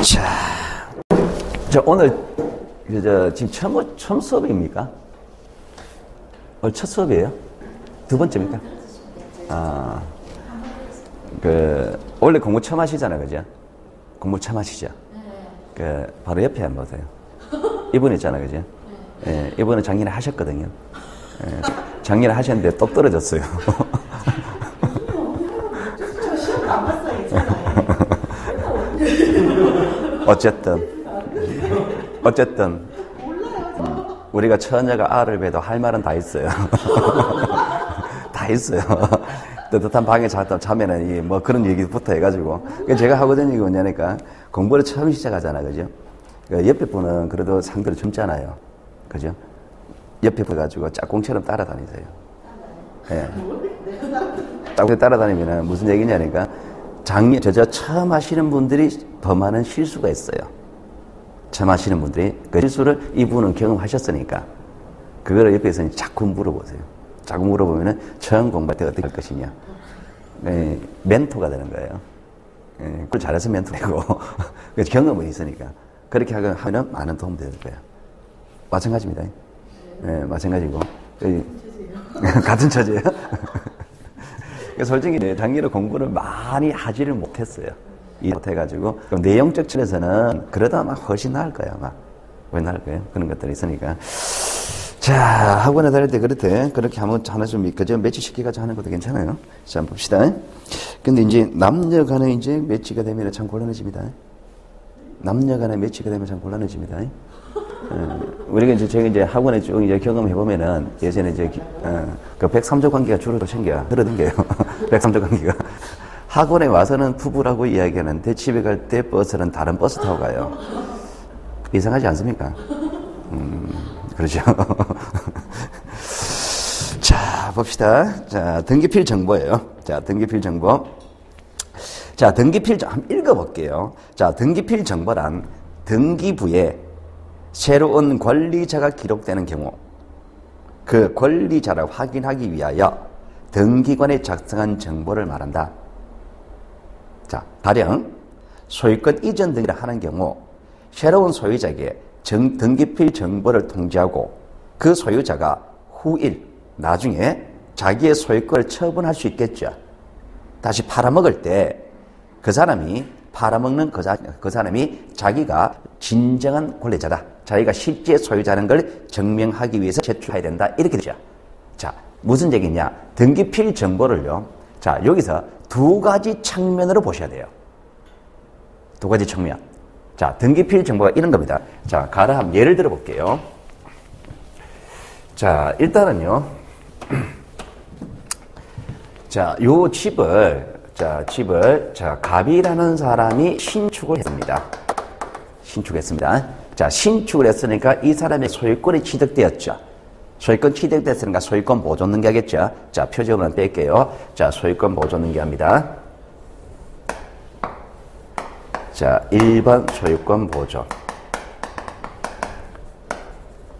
자, 오늘 지금 처음 수업입니까? 오늘 첫 수업이에요? 두 번째입니까? 원래 공부 처음 하시잖아요, 그죠? 공부 처음 하시죠? 바로 옆에 한번 보세요. 이분 있잖아요, 그죠? 예, 이분은 작년에 하셨거든요. 예, 작년에 하셨는데 똑 떨어졌어요. 저 시험 안 봤어요, 괜찮아요. 어쨌든 우리가 처녀가 알을 배도 할 말은 다 있어요. 다 있어요. 뜨뜻한 방에 자면은 뭐 그런 얘기부터 해가지고 제가 하거든요. 이거 뭐냐니까 공부를 처음 시작하잖아, 그죠? 옆에 분은 그래도 상대로 젊잖아요, 그죠? 옆에 가지고 짝꿍처럼 따라다니세요. 예. 짝꿍 따라다니면은 무슨 얘기냐니까 저 처음 하시는 분들이 더 많은 실수가 있어요. 처음 하시는 분들이 그 실수를 이분은 경험하셨으니까 그거를 옆에서 자꾸 물어보세요. 자꾸 물어보면은 처음 공부할 때 어떻게 할 것이냐. 예, 멘토가 되는 거예요. 예, 그걸 잘해서 멘토되고 경험은 있으니까 그렇게 하면 많은 도움이 될 거예요. 마찬가지입니다. 예, 마찬가지고 같은 처지예요. 솔직히 작년에 공부를 많이 하지를 못했어요. 못해가지고 내용적 측면에서는 그러다 아마 훨씬 나을 거예요. 아마 훨씬 나을 거예요. 그런 것들이 있으니까. 자, 학원에 다닐 때 그렇게 하면 하나씩 그저 매치시켜가지고 하는 것도 괜찮아요. 자, 한번 봅시다. 근데 이제 남녀 간에 이제 매치가 되면 참 곤란해집니다. 남녀 간에 매치가 되면 참 곤란해집니다. 우리가 제가 이제 학원에 쭉 이제 경험해보면은 예전에 그 103조 관계가 줄어도 들어댕겨요. 103조 관계가. 학원에 와서는 부부라고 이야기하는데 집에 갈 때 버스는 다른 버스 타고 가요. 이상하지 않습니까? 그렇죠. 자, 봅시다. 자, 등기필 정보예요. 자, 등기필 정보. 자, 한번 읽어볼게요. 자, 등기필 정보란 등기부에 새로운 권리자가 기록되는 경우 그 권리자를 확인하기 위하여 등기관에 작성한 정보를 말한다. 자, 가령 소유권 이전 등기를 하는 경우 새로운 소유자에게 등기필 정보를 통지하고 그 소유자가 후일 나중에 자기의 소유권을 처분할 수 있겠죠. 다시 팔아먹을 때 그 사람이 팔아먹는 그 사람이 자기가 진정한 권리자다. 자기가 실제 소유자라는 걸 증명하기 위해서 제출해야 된다. 이렇게 되죠. 자, 무슨 얘기냐? 등기필 정보를요. 자, 여기서 두 가지 측면으로 보셔야 돼요. 두 가지 측면. 자, 등기필 정보가 이런 겁니다. 자, 한번 예를 들어 볼게요. 자, 일단은요. 자, 요 집을 갑이라는 사람이 신축을 했습니다. 자, 신축을 했으니까 이 사람의 소유권이 취득되었죠. 소유권 취득됐으니까 소유권 보존 등기하겠죠. 자, 표지문은 뺄게요. 자, 소유권 보존 등기합니다. 자, 1번 소유권 보존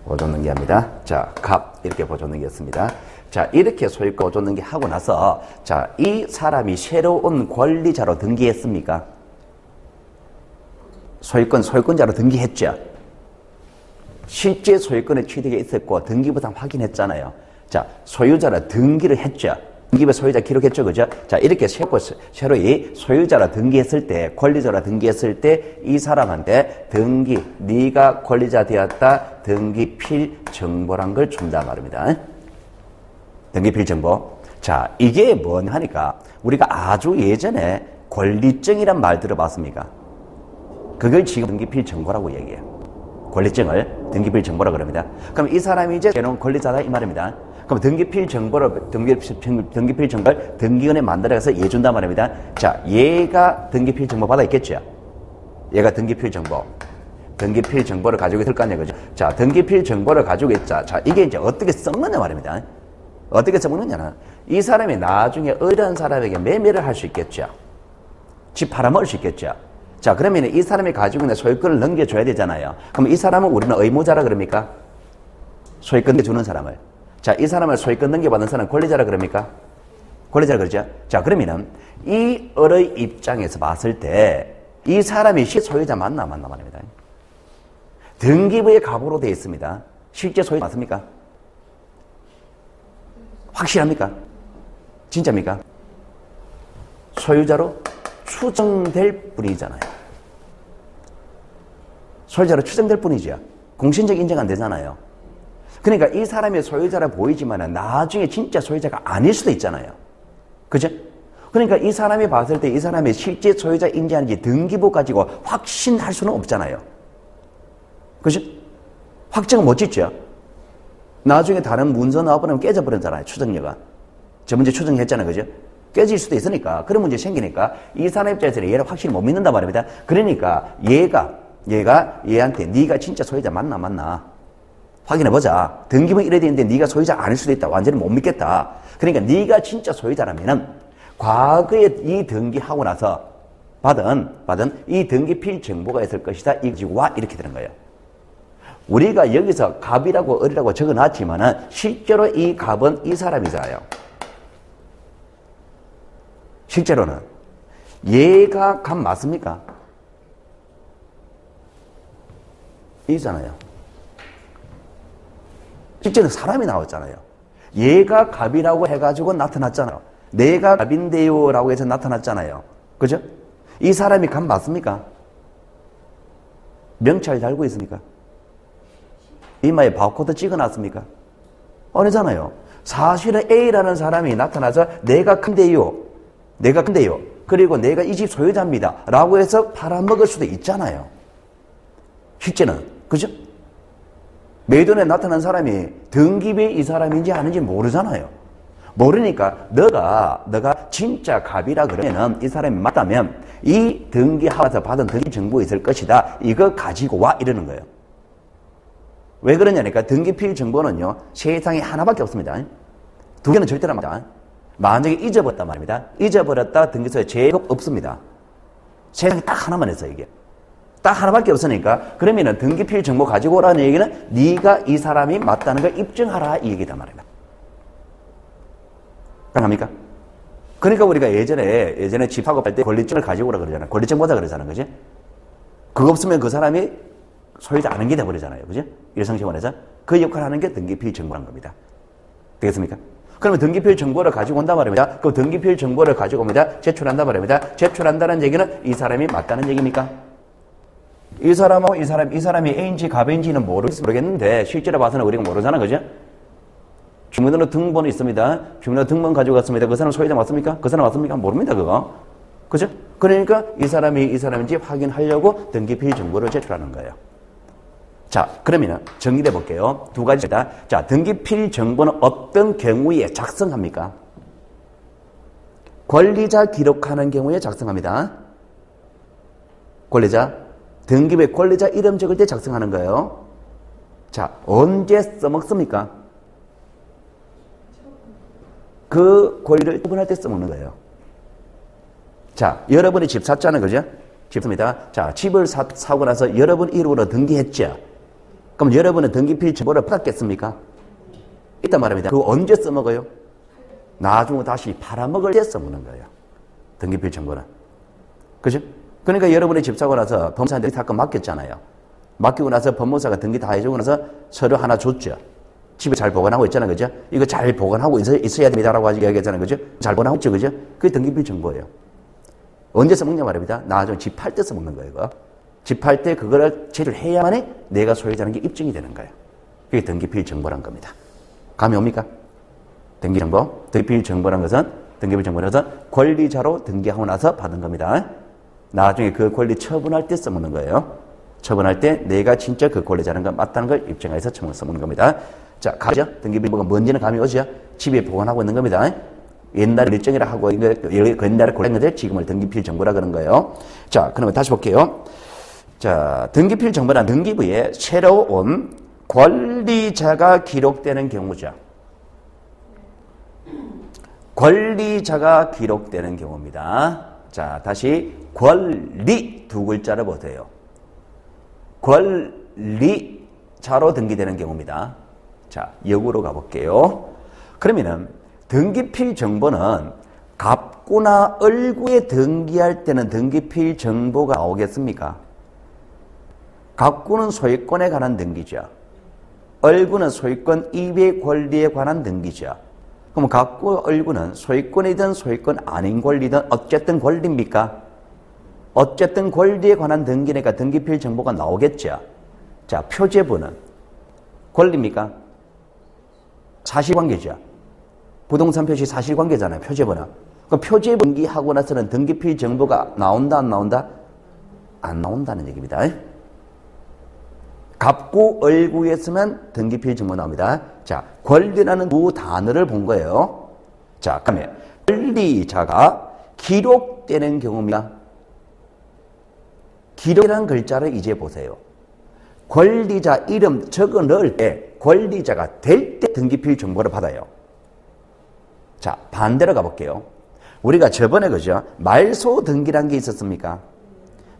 등기합니다. 자, 갑 이렇게 보존 등기했습니다. 자, 이렇게 소유권 보존 등기하고 나서 자, 이 사람이 새로운 권리자로 등기했습니까? 소유권자로 등기했죠. 실제 소유권의 취득에 있었고 등기부터 확인했잖아요. 자, 소유자로 등기를 했죠. 등기부에 소유자 기록했죠, 그죠? 자, 이렇게 새로이 소유자로 등기했을 때, 권리자로 등기했을 때 이 사람한테 네가 권리자 되었다, 등기필 정보란 걸 준다 말입니다. 등기필 정보. 자, 이게 뭐냐 하니까 우리가 아주 예전에 권리증이란 말 들어봤습니까? 그걸 지금 등기필 정보라고 얘기해요. 권리증을 등기필 정보라고 그럽니다. 그럼 이 사람이 이제 새로운 권리자다 이 말입니다. 그럼 등기필 정보를 등기원에 만들어서 얘 준단 말입니다. 자, 얘가 등기필 정보 받아 있겠죠? 얘가 등기필 정보를 가지고 있을 거 아니에요, 그죠? 자, 등기필 정보를 가지고 있자. 자, 이게 이제 어떻게 썩느냐 말입니다. 어떻게 썩느냐는 이 사람이 나중에 어려운 사람에게 매매를 할 수 있겠죠. 집 팔아먹을 수 있겠죠. 자, 그러면 이 사람이 가지고 있는 소유권을 넘겨줘야 되잖아요. 그럼 이 사람은 우리는 의무자라 그럽니까? 소유권 주는 사람을. 자, 이 사람을 소유권 넘겨받는 사람은 권리자라 그럽니까? 권리자라 그러죠. 자, 그러면은 이 을의 입장에서 봤을 때 이 사람이 실제 소유자 맞나 말입니다. 등기부에 갑으로 되어 있습니다. 실제 소유자 맞습니까? 확실합니까? 진짜입니까? 소유자로 추정될 뿐이잖아요. 소유자로 추정될 뿐이죠. 공신적 인정 안 되잖아요. 그러니까 이 사람의 소유자라 보이지만 나중에 진짜 소유자가 아닐 수도 있잖아요. 그죠? 그러니까 이 사람이 봤을 때 이 사람의 실제 소유자 인지하는지 등기부 가지고 확신할 수는 없잖아요. 그죠? 확정은 못 짓죠. 나중에 다른 문서 나와버리면 깨져버리잖아요. 추정료가. 저 문제 추정했잖아요. 그죠? 깨질 수도 있으니까 그런 문제 생기니까 이 사람 입장에서는 얘를 확실히 못 믿는단 말입니다. 그러니까 얘가 얘한테 네가 진짜 소유자 맞나 확인해보자. 등기부 이래 돼 있는데 네가 소유자 아닐 수도 있다. 완전히 못 믿겠다. 그러니까 네가 진짜 소유자라면은 과거에 이 등기하고 나서 받은 이 등기필 정보가 있을 것이다. 이거 가지고 와. 이렇게 되는 거예요. 우리가 여기서 갑이라고 을이라고 적어놨지만은 실제로 이 갑은 이 사람이잖아요. 실제로는 얘가 갑 맞습니까? 이잖아요. 실제는 사람이 나왔잖아요. 얘가 갑이라고 해가지고 나타났잖아요. 내가 갑인데요 라고 해서 나타났잖아요. 그죠? 이 사람이 갑 맞습니까? 명찰 달고 있습니까? 이마에 바코드 찍어놨습니까? 아니잖아요. 사실은 A라는 사람이 나타나서 내가 큰데요. 그리고 내가 이 집 소유자입니다. 라고 해서 팔아먹을 수도 있잖아요. 실제는. 그죠? 매도에 나타난 사람이 등기부에 이 사람인지 아닌지 모르잖아요. 모르니까 너가 진짜 갑이라 그러면은 이 사람이 맞다면 이 등기하면서 받은 등기 정보 있을 것이다. 이거 가지고 와 이러는 거예요. 왜 그러냐니까 등기필 정보는요 세상에 하나밖에 없습니다. 두 개는 절대로 안 맞다. 만약에 잊어버렸단 말입니다. 잊어버렸다 등기소에 제곱 없습니다. 세상에 딱 하나만 있어요 이게. 딱 하나밖에 없으니까 그러면은 등기필 정보 가지고 오라는 얘기는 네가 이 사람이 맞다는 걸 입증하라 이 얘기단 말입니다. 가능합니까? 그러니까 우리가 예전에 집 사고 할 때 권리증을 가지고 오라 그러잖아요. 권리증 보자 그러잖아요. 그지? 그거 없으면 그 사람이 소유자 아는 게 돼버리잖아요. 그죠? 일상생활에서 그 역할을 하는 게 등기필 정보라는 겁니다. 되겠습니까? 그러면 등기필 정보를 가지고 온단 말입니다. 그 등기필 정보를 가지고 옵니다. 제출한단 말입니다. 제출한다는 얘기는 이 사람이 맞다는 얘기입니까? 이 사람이 A인지 갑인지는 모르겠는데 실제로 봐서는 우리가 모르잖아. 그죠? 주민등록 등본이 있습니다. 주민등록 등본 가지고 갔습니다. 그 사람 소유자 맞습니까? 그 사람 맞습니까? 모릅니다. 그거. 그죠? 그러니까 이 사람인지 확인하려고 등기필 정보를 제출하는 거예요. 자, 그러면 정리해 볼게요. 두 가지다. 자, 등기필 정보는 어떤 경우에 작성합니까? 권리자 기록하는 경우에 작성합니다. 권리자. 등기부에 권리자 이름 적을 때 작성하는 거예요. 자, 언제 써먹습니까? 그 권리를 처분할 때 써먹는 거예요. 자, 여러분이 집 샀잖아요. 그죠? 집 삽니다. 자, 집을 사고 나서 여러분 이름으로 등기했죠? 그럼 여러분은 등기필 정보를 받았겠습니까? 이딴 말입니다. 그거 언제 써먹어요? 나중에 다시 팔아먹을 때 써먹는 거예요. 등기필 정보는. 그죠? 그러니까 여러분이 집 사고 나서 법무사한테 사건 맡겼잖아요. 맡기고 나서 법무사가 등기 다 해주고 나서 서류 하나 줬죠. 집에 잘 보관하고 있잖아요. 그죠? 이거 잘 보관하고 있어야 됩니다라고 이야기하잖아요. 그죠? 잘 보관하고 있죠. 그죠? 그게 등기필 정보예요. 언제 써먹냐 말입니다. 나중에 집 팔 때 써먹는 거예요. 이거. 집 팔 때 그거를 제출해야만이 내가 소유자라는 게 입증이 되는 거예요. 그게 등기필 정보란 겁니다. 감이 옵니까? 등기정보. 등기필 정보란 것은 권리자로 등기하고 나서 받은 겁니다. 나중에 그 권리 처분할 때 써먹는 거예요. 처분할 때 내가 진짜 그 권리자라는 걸 맞다는 걸 입증해서 써먹는 겁니다. 자, 가죠? 등기필 정보가 뭔지는 감이 오죠? 집에 보관하고 있는 겁니다. 옛날 일정이라 하고 옛날에 고랬는데 지금을 등기필 정보라 그런 거예요. 자, 그러면 다시 볼게요. 자, 등기필 정보란 등기부에 새로운 권리자가 기록되는 경우죠. 권리자가 기록되는 경우입니다. 자, 다시 권리 두 글자를 보세요. 권리자로 등기되는 경우입니다. 자, 역으로 가볼게요. 그러면은 등기필 정보는 갑구나 을구에 등기할 때는 등기필 정보가 나오겠습니까? 갑구는 소유권에 관한 등기죠. 을구는 소유권 이외의 권리에 관한 등기죠. 그럼 갑구, 을구는 소유권이든 소유권 아닌 권리든 어쨌든 권리입니까? 어쨌든 권리에 관한 등기니까 등기필 정보가 나오겠죠. 자, 표제부는 권리입니까? 사실관계죠. 부동산 표시 사실관계잖아요. 표제부는. 그럼 표제부 등기하고 나서는 등기필 정보가 나온다 안 나온다? 안 나온다는 얘기입니다. 갑구, 을구였으면 등기필 정보 나옵니다. 자, 권리라는 두 단어를 본 거예요. 자, 그러면 권리자가 기록되는 경우입니다. 기록이라는 글자를 이제 보세요. 권리자 이름 적어 넣을 때 권리자가 될 때 등기필 정보를 받아요. 자, 반대로 가볼게요. 우리가 저번에 그죠? 말소 등기란 게 있었습니까?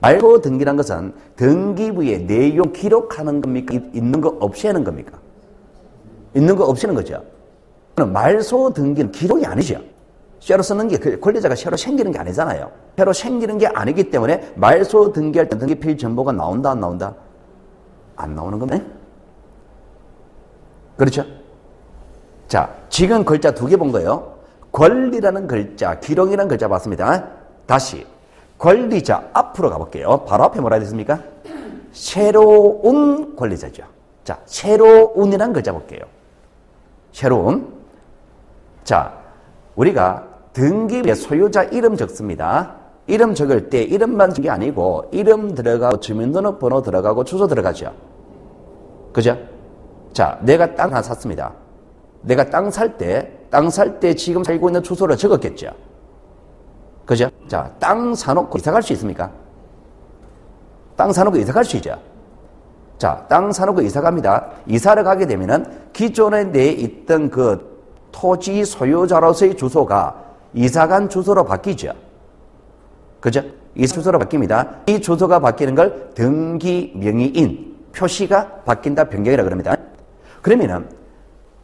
말소 등기란 것은 등기부에 내용 기록하는 겁니까? 있는 거 없이 하는 겁니까? 있는 거 없이 하는 거죠. 말소 등기는 기록이 아니죠. 새로 쓰는 게 권리자가 새로 생기는 게 아니잖아요. 새로 생기는 게 아니기 때문에 말소 등기할 때 등기필 정보가 나온다 안 나온다? 안 나오는 겁니다. 그렇죠? 자, 지금 글자 두 개 본 거예요. 권리라는 글자, 기록이라는 글자 봤습니다. 다시 권리자 앞으로 가볼게요. 바로 앞에 뭐라 됐습니까? 새로운 권리자죠. 자, 새로운이라는 글자 볼게요. 새로운. 자, 우리가 등기부에 소유자 이름 적습니다. 이름 적을 때 이름만 적은 게 아니고 이름 들어가고 주민등록번호 들어가고 주소 들어가죠. 그죠? 자, 내가 땅 하나 샀습니다. 내가 땅 살 때 지금 살고 있는 주소를 적었겠죠. 그죠? 자, 땅 사놓고 이사 갈 수 있습니까? 땅 사놓고 이사 갈 수 있죠. 자, 땅 사놓고 이사 갑니다. 이사를 가게 되면은 기존에 내 있던 그 토지 소유자로서의 주소가 이사간 주소로 바뀌죠. 그죠? 이 주소로 바뀝니다. 이 주소가 바뀌는 걸 등기 명의인 표시가 바뀐다 변경이라 그럽니다. 그러면은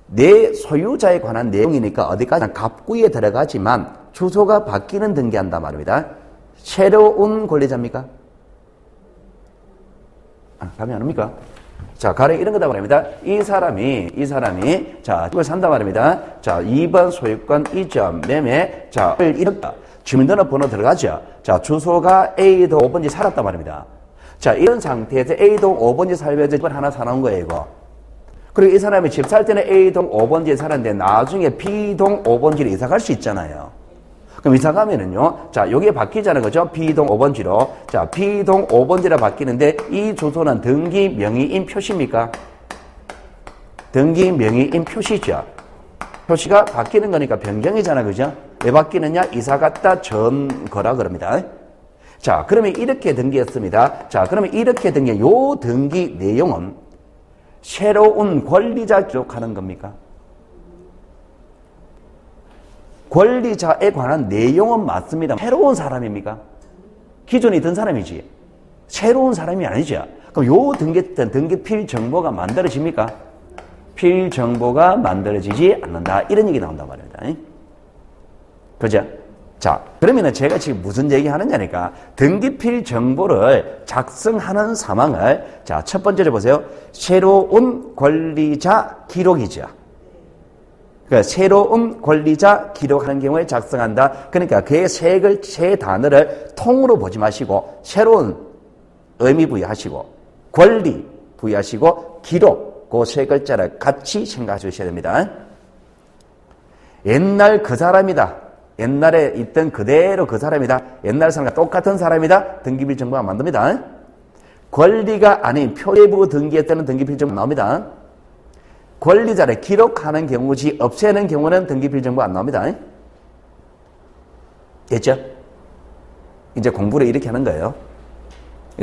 내 소유자에 관한 내용이니까 어디까지나 갑구에 들어가지만 주소가 바뀌는 등기한단 말입니다. 새로운 권리자입니까? 감이 안 옵니까? 자, 가령 이런 거다 말입니다. 이 사람이, 자, 이걸 산다 말입니다. 자, 2번 소유권 이점 매매, 자, 이렇다. 주민등록번호 들어가죠. 자, 주소가 A동 5번지 살았단 말입니다. 자, 이런 상태에서 A동 5번지 살면서 집을 하나 사놓은 거예요, 이거. 그리고 이 사람이 집 살 때는 A동 5번지에 살았는데 나중에 B동 5번지로 이사 갈 수 있잖아요. 그럼 이사 가면은요, 자, 요게 바뀌잖아요. 그죠? B동 5번지로. 자, B동 5번지로 바뀌는데 이 주소는 등기 명의인 표시입니까? 등기 명의인 표시죠. 표시가 바뀌는 거니까 변경이잖아. 그죠? 왜 바뀌느냐? 이사 갔다 전 거라 그럽니다. 자, 그러면 이렇게 등기했습니다. 자, 그러면 이렇게 등기, 요 등기 내용은 새로운 권리자 기록하는 겁니까? 권리자에 관한 내용은 맞습니다. 새로운 사람입니까? 기존에 있던 사람이지. 새로운 사람이 아니죠. 그럼 요 등기필 정보가 만들어집니까? 필 정보가 만들어지지 않는다. 이런 얘기 나온단 말입니다. 그죠? 자, 그러면은 제가 지금 무슨 얘기 하느냐니까 등기필 정보를 작성하는 상황을 자, 첫 번째로 보세요. 새로운 권리자 기록이죠. 그러니까 새로운 권리자 기록하는 경우에 작성한다. 그러니까 그의 세 단어를 통으로 보지 마시고 새로운 의미 부여하시고 권리 부여하시고 기록 그 세 글자를 같이 생각해 주셔야 됩니다. 옛날 그 사람이다. 옛날에 있던 그대로 그 사람이다. 옛날 사람과 똑같은 사람이다. 등기필 정보가 만듭니다. 권리가 아닌 표제부 등기했다는 등기필 정보 나옵니다. 권리자를 기록하는 경우지 없애는 경우는 등기필 정보 안 나옵니다. 됐죠? 이제 공부를 이렇게 하는 거예요.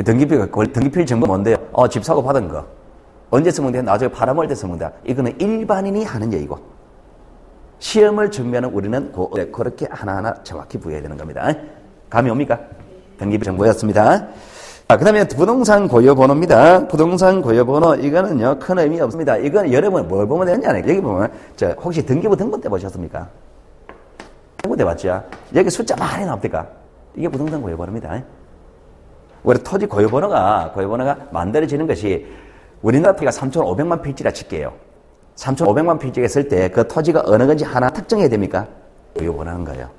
등기필 정보 뭔데요? 집 사고 받은 거. 언제 쓰면 돼? 나중에 팔아먹을 때 쓰면 돼. 이거는 일반인이 하는 얘기고. 시험을 준비하는 우리는 그렇게 하나하나 정확히 부여해야 되는 겁니다. 감이 옵니까? 등기필 정보였습니다. 자, 그 다음에 부동산 고유번호입니다. 부동산 고유번호, 이거는요, 큰 의미 없습니다. 이거는 여러분 뭘 보면 되느냐. 여기 보면, 혹시 등기부 등본 때 보셨습니까? 해보대 봤죠? 여기 숫자 많이 나옵니까? 이게 부동산 고유번호입니다. 우리 토지 고유번호가 만들어지는 것이 우리나라 토지가 3,500만 필지라 칠게요. 3,500만 필지가 있을 때 그 토지가 어느 건지 하나 특정해야 됩니까? 고유번호는 거예요.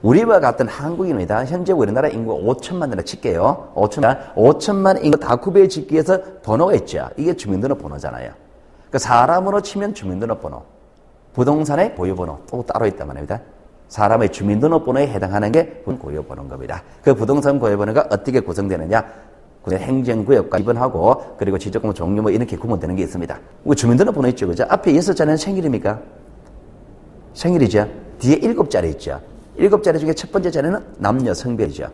우리와 같은 한국인입니다. 현재 우리나라 인구가 5천만이라 칠게요. 5천만 인구 다 구별해 짓기 위해서 번호가 있죠. 이게 주민등록번호잖아요. 그 사람으로 치면 주민등록번호, 부동산의 고유번호 또 따로 있단 말입니다. 사람의 주민등록번호에 해당하는 게 고유번호인 겁니다. 그 부동산 고유번호가 어떻게 구성되느냐? 행정구역과 기본하고 그리고 지적공무 종류 뭐 이렇게 구분되는 게 있습니다. 주민등록번호 있죠, 그죠? 앞에 6자리는 생일입니까? 생일이죠. 뒤에 7자리 있죠. 7자리 중에 첫 번째 자리는 남녀 성별이죠.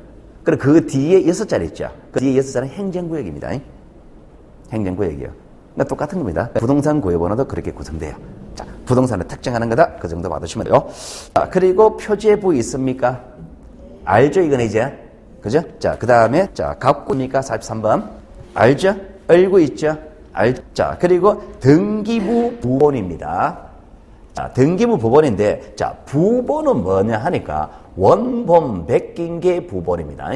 그리고 그 뒤에 6자리 있죠. 그 뒤에 6자리는 행정구역입니다. 행정구역이요. 그러니까 똑같은 겁니다. 부동산 고유번호도 그렇게 구성돼요. 자, 부동산을 특정하는 거다. 그 정도 받으시면 돼요. 자, 그리고 표제부 있습니까? 알죠, 이건 이제. 그죠? 자, 그 다음에, 자, 갑구입니까? 43번. 알죠? 알고 있죠? 자, 그리고 등기부 부본입니다. 자, 등기부 부본인데, 자, 부본은 뭐냐 하니까, 원본 베낀 게 부본입니다.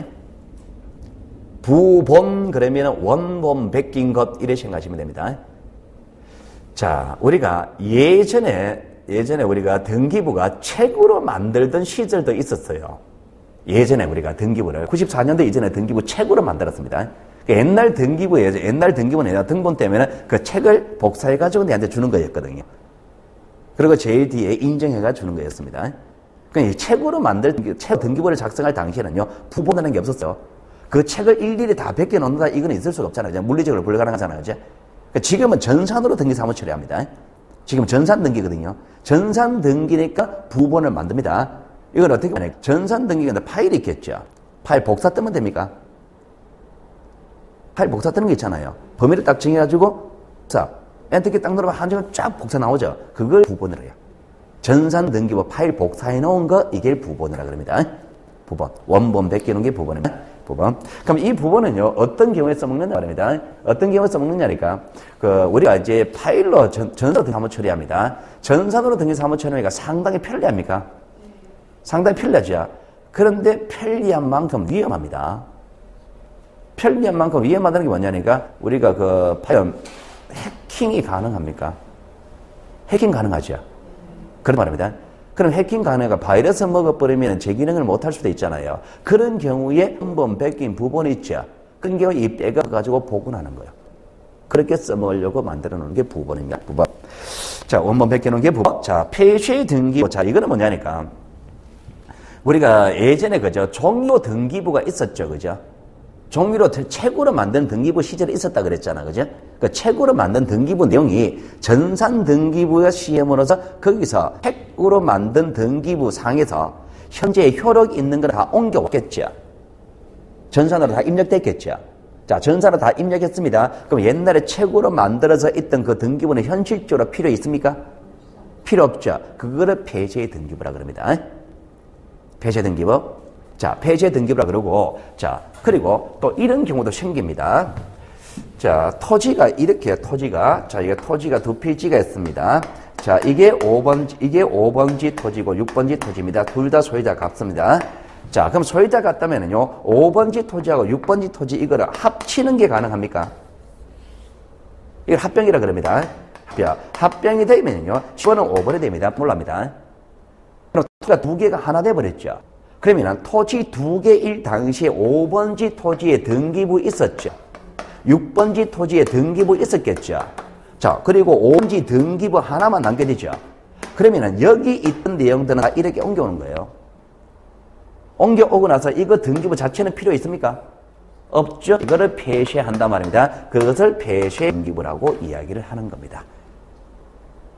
부본, 그러면 원본 베낀 것, 이렇게 생각하시면 됩니다. 자, 우리가 예전에 우리가 등기부가 책으로 만들던 시절도 있었어요. 예전에 우리가 등기부를 94년도 이전에 등기부 책으로 만들었습니다. 옛날 등기부는 등본 때문에 그 책을 복사해가지고 내한테 주는 거였거든요. 그리고 제일 뒤에 인정해가 주는 거였습니다. 그러니까 책으로 만들 등기부를 작성할 당시에는요, 부본이라는 게 없었어요. 그 책을 일일이 다 베껴 놓는다, 이건 있을 수가 없잖아요. 물리적으로 불가능하잖아요. 그죠? 그러니까 지금은 전산으로 등기 사무 처리합니다. 지금 전산 등기거든요. 전산 등기니까 부본을 만듭니다. 이건 어떻게 보면 전산 등기가 파일이 있겠죠. 파일 복사 뜨면 됩니까? 파일 복사 뜨는 게 있잖아요. 범위를 딱 정해가지고 자, 엔터키 딱 누르면 한 장은 쫙 복사 나오죠. 그걸 부본이라고 해요. 전산 등기부 파일 복사해 놓은 거, 이게 부본이라고 그럽니다. 부본. 원본 베끼는 게 부본입니다. 부본. 그럼 이 부본은요, 어떤 경우에 써먹느냐 말입니다. 어떤 경우에 써먹느냐니까, 우리가 이제 파일로 전산으로 등기 사무 처리합니다. 전산으로 등기 사무 처리하니까 상당히 편리합니까? 상당히 편리하죠. 그런데 편리한 만큼 위험합니다. 편리한 만큼 위험하다는 게 뭐냐니까, 우리가 파일 해킹이 가능합니까? 해킹 가능하죠. 그런 말입니다. 그럼 해킹 가능해가 바이러스 먹어버리면 제 기능을 못할 수도 있잖아요. 그런 경우에 원본 베낀 부본이 있죠. 그런 경우에 이 빼가 가지고 복원하는 거예요. 그렇게 써먹으려고 만들어 놓은 게 부본입니다. 부본. 자, 원본 베껴 놓은 게 부본. 자, 폐쇄 등기부. 자, 이거는 뭐냐니까, 우리가 예전에 그죠, 종료 등기부가 있었죠, 그죠? 종이로 책으로 만든 등기부 시절에 있었다 그랬잖아, 그죠? 그 책으로 만든 등기부 내용이 전산 등기부가 시험으로서 거기서 책으로 만든 등기부 상에서 현재 효력 있는 걸 다 옮겨왔겠죠. 전산으로 다 입력됐겠죠. 자, 전산으로 다 입력했습니다. 그럼 옛날에 책으로 만들어서 있던 그 등기부는 현실적으로 필요 있습니까? 필요 없죠. 그거를 폐쇄 등기부라 그럽니다. 폐쇄 등기부. 자, 폐쇄 등기부라 그러고, 자, 그리고 또 이런 경우도 생깁니다. 자, 토지가 이렇게 자, 이게 토지가 두 필지가 있습니다. 자, 이게 5번지 토지고 6번지 토지입니다. 둘 다 소유자 같습니다. 자, 그럼 소유자 같다면은요, 5번지 토지하고 6번지 토지 이거를 합치는 게 가능합니까? 이걸 합병이라 그럽니다. 합병이 되면요, 10번은 5번이 됩니다. 몰랍니다. 그럼 토지가 두 개가 하나 돼버렸죠. 그러면 토지 두 개일 당시에 5번지 토지에 등기부 있었죠. 6번지 토지에 등기부 있었겠죠. 자, 그리고 5번지 등기부 하나만 남겨지죠. 그러면 여기 있던 내용들은 다 이렇게 옮겨오는 거예요. 옮겨오고 나서 이거 등기부 자체는 필요 있습니까? 없죠. 이거를 폐쇄한단 말입니다. 그것을 폐쇄 등기부라고 이야기를 하는 겁니다.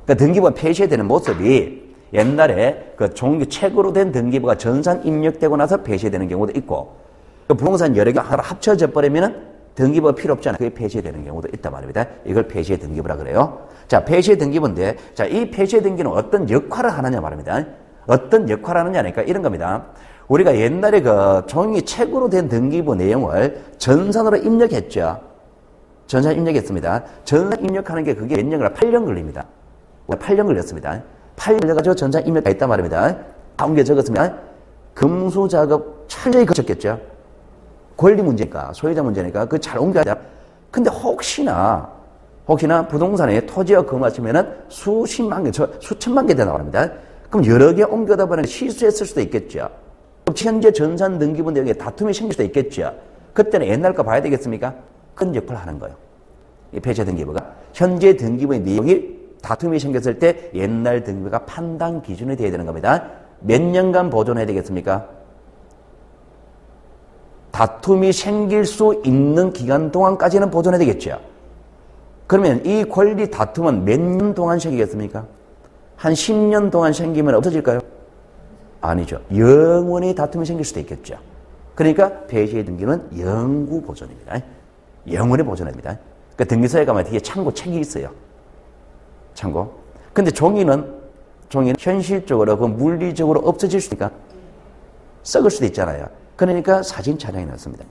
그러니까 등기부가 폐쇄되는 모습이 옛날에 그 책으로 된 등기부가 전산 입력되고 나서 폐쇄되는 경우도 있고, 그 부동산 여러 개가 하나 합쳐져 버리면은 등기부가 필요 없잖아요. 그게 폐쇄되는 경우도 있단 말입니다. 이걸 폐쇄 등기부라 그래요. 자, 폐쇄 등기부인데, 자, 이 폐쇄 등기는 어떤 역할을 하느냐 말입니다. 어떤 역할을 하느냐니까 이런 겁니다. 우리가 옛날에 그 종이 책으로 된 등기부 내용을 전산으로 입력했죠. 전산 입력했습니다. 전산 입력하는 게 그게 몇 년 걸려? 8년 걸립니다. 8년 걸렸습니다. 8년 걸려가지고 전산 입력가 있단 말입니다. 다 옮겨 적었으면 금수 작업 철저히 거쳤겠죠. 권리 문제니까, 소유자 문제니까 그 잘 옮겨야 돼. 근데 혹시나 부동산에 토지가 거맞으면은 수십만 개, 수천만 개 되나 합니다. 그럼 여러 개 옮겨다 보니 실수했을 수도 있겠죠. 그럼 현재 전산 등기부 내용에 다툼이 생길 수도 있겠죠. 그때는 옛날 거 봐야 되겠습니까? 큰 역할을 하는 거예요. 이 폐쇄 등기부가. 현재 등기부의 내용이 다툼이 생겼을 때 옛날 등기부가 판단 기준이 돼야 되는 겁니다. 몇 년간 보존해야 되겠습니까? 다툼이 생길 수 있는 기간 동안까지는 보존해야 되겠죠. 그러면 이 권리 다툼은 몇 년 동안 생기겠습니까? 한 10년 동안 생기면 없어질까요? 아니죠. 영원히 다툼이 생길 수도 있겠죠. 그러니까 폐쇄 등기는 영구 보존입니다. 영원히 보존합니다. 그러니까 등기소에 가면 뒤에 참고 책이 있어요. 참고. 근데 종이는 현실적으로 그 물리적으로 없어질 수도 있으니까 썩을 수도 있잖아요. 그러니까 사진 촬영이 났습니다.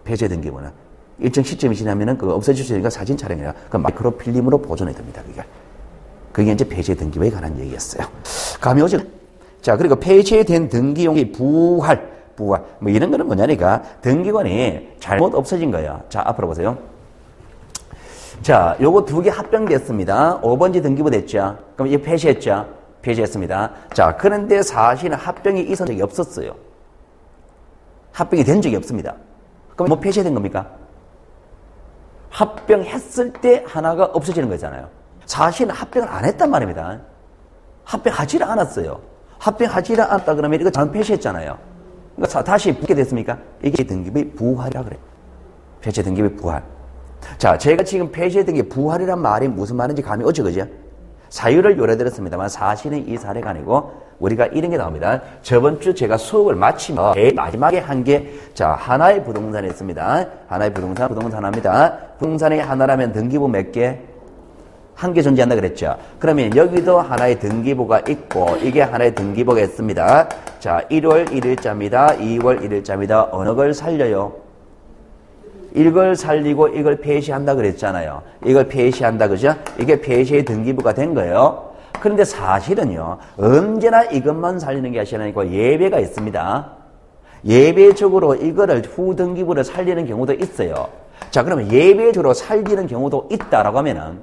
폐쇄 등기부는 일정 시점이 지나면은 그거 없어질 수 있으니까 사진 촬영이라 그 마이크로필름으로 보존해야 됩니다. 그게 이제 폐쇄 등기부에 관한 얘기였어요. 감이 오죠? 자, 그리고 폐쇄된 등기용의 부활. 뭐 이런 거는 뭐냐니까 등기권이 잘못 없어진 거예요. 자, 앞으로 보세요. 자, 요거 두 개 합병됐습니다. 5번지 등기부 됐죠? 그럼 이게 폐쇄했죠? 폐쇄했습니다. 자, 그런데 사실은 합병이 있은 적이 없었어요. 합병이 된 적이 없습니다. 그럼 뭐 폐쇄된 겁니까? 합병했을 때 하나가 없어지는 거잖아요. 사실은 합병을 안 했단 말입니다. 합병하지를 않았어요. 합병하지를 않았다 그러면 이거 잘못 폐쇄했잖아요. 그러니까 다시 붙게 됐습니까? 이게 등기부의 부활이라 그래요. 폐쇄 등기부의 부활. 자, 제가 지금 폐쇄 등기 부활이란 말이 무슨 말인지 감이 오죠, 그죠? 사유를 요래들었습니다만 사실은 이 사례가 아니고 우리가 이런 게 나옵니다. 저번 주 제가 수업을 마치면 제일 마지막에 한 게 자, 하나의 부동산이 있습니다. 하나의 부동산 하나입니다. 부동산이 하나라면 등기부 몇 개? 한 개 존재한다 그랬죠. 그러면 여기도 하나의 등기부가 있고 이게 하나의 등기부가 있습니다. 자, 1월 1일자입니다. 2월 1일자입니다. 어느 걸 살려요? 이걸 살리고 이걸 폐쇄한다 그랬잖아요. 이걸 폐쇄한다 그죠? 이게 폐쇄 등기부가 된 거예요. 그런데 사실은요, 언제나 이것만 살리는 게 아니고 예외가 있습니다. 예외적으로 이거를 후등기부를 살리는 경우도 있어요. 자, 그러면 예외적으로 살리는 경우도 있다라고 하면은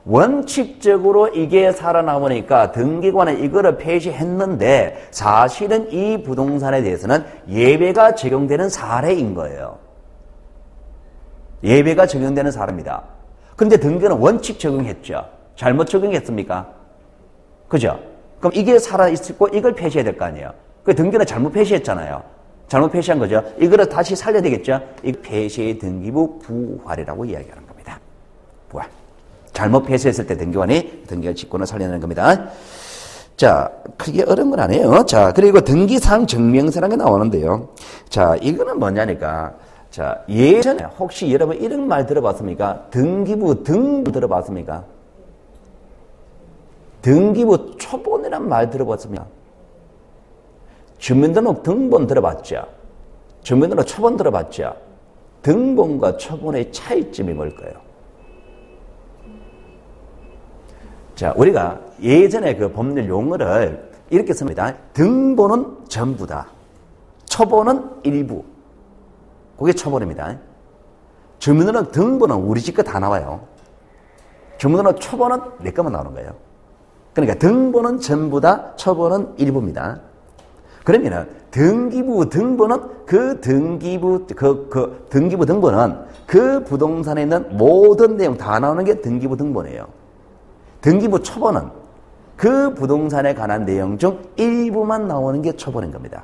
원칙적으로 이게 살아남으니까 등기관은 이거를 폐쇄했는데 사실은 이 부동산에 대해서는 예외가 적용되는 사례인 거예요. 예외가 적용되는 사례입니다. 그런데 등기는 원칙 적용했죠. 잘못 적용했습니까? 그죠? 그럼 이게 살아있고 이걸 폐쇄해야 될 거 아니에요. 그 등기는 잘못 폐쇄했잖아요. 잘못 폐쇄한 거죠. 이거를 다시 살려야 되겠죠? 이 폐쇄 등기부 부활이라고 이야기하는 겁니다. 부활. 잘못 폐쇄했을 때 등기관이 등기할 직권을 살려내는 겁니다. 자, 크게 어려운 건 아니에요. 자, 그리고 등기상 증명서라는 게 나오는데요. 자, 이거는 뭐냐니까. 자, 예전에 혹시 여러분 이런 말 들어봤습니까? 등기부 등본 들어봤습니까? 등기부 초본이란 말 들어봤습니까? 주민등록 등본 들어봤죠? 주민등록 초본 들어봤죠? 등본과 초본의 차이점이 뭘까요? 자, 우리가 예전에 그 법률 용어를 이렇게 씁니다. 등본은 전부다. 초본은 일부. 그게 초본입니다. 주민등록 등본은 우리 집 거 다 나와요. 주민등록 초본은 내 것만 나오는 거예요. 그러니까 등본은 전부다, 초본은 일부입니다. 그러면은 등기부 등본은 등기부 등본은 그 부동산에 있는 모든 내용 다 나오는 게 등기부 등본이에요. 등기부 초본은 그 부동산에 관한 내용 중 일부만 나오는 게 초본인 겁니다.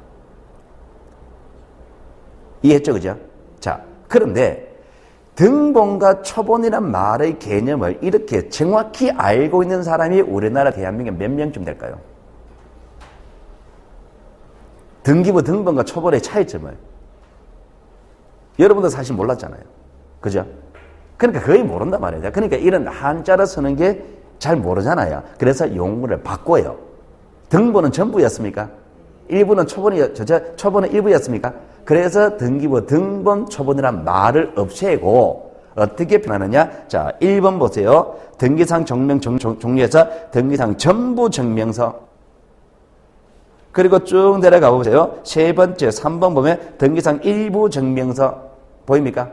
이해했죠? 그죠? 자, 그런데 등본과 초본이란 말의 개념을 이렇게 정확히 알고 있는 사람이 우리나라 대한민국에 몇 명쯤 될까요? 등기부 등본과 초본의 차이점을 여러분도 사실 몰랐잖아요. 그죠? 그러니까 거의 모른단 말이에요. 그러니까 이런 한자를 쓰는 게 잘 모르잖아요. 그래서 용어를 바꿔요. 등본은 전부였습니까? 일부는 초본은 일부였습니까? 그래서 등기부 등본 초본이란 말을 없애고 어떻게 표현하느냐? 자, 1번 보세요. 등기상 종료해서 등기상 전부 증명서. 그리고 쭉 내려가 보세요. 세 번째 3번 보면 등기상 일부 증명서 보입니까?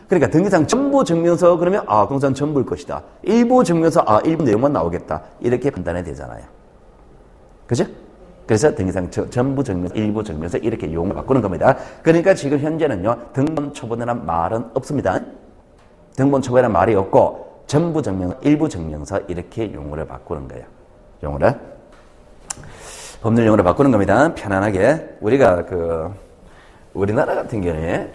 그러니까 등기상 전부 증명서 그러면 동산 전부일 것이다. 일부 증명서 일부 내용만 나오겠다. 이렇게 판단이 되잖아요. 그죠? 그래서 등기상 전부 증명서, 일부 증명서 이렇게 용어를 바꾸는 겁니다. 그러니까 지금 현재는요. 등본 초본이라는 말은 없습니다. 등본 초본이라는 말이 없고 전부 증명서, 일부 증명서 이렇게 용어를 바꾸는 거예요. 용어를. 법률 용어를 바꾸는 겁니다. 편안하게. 우리가 우리나라 같은 경우에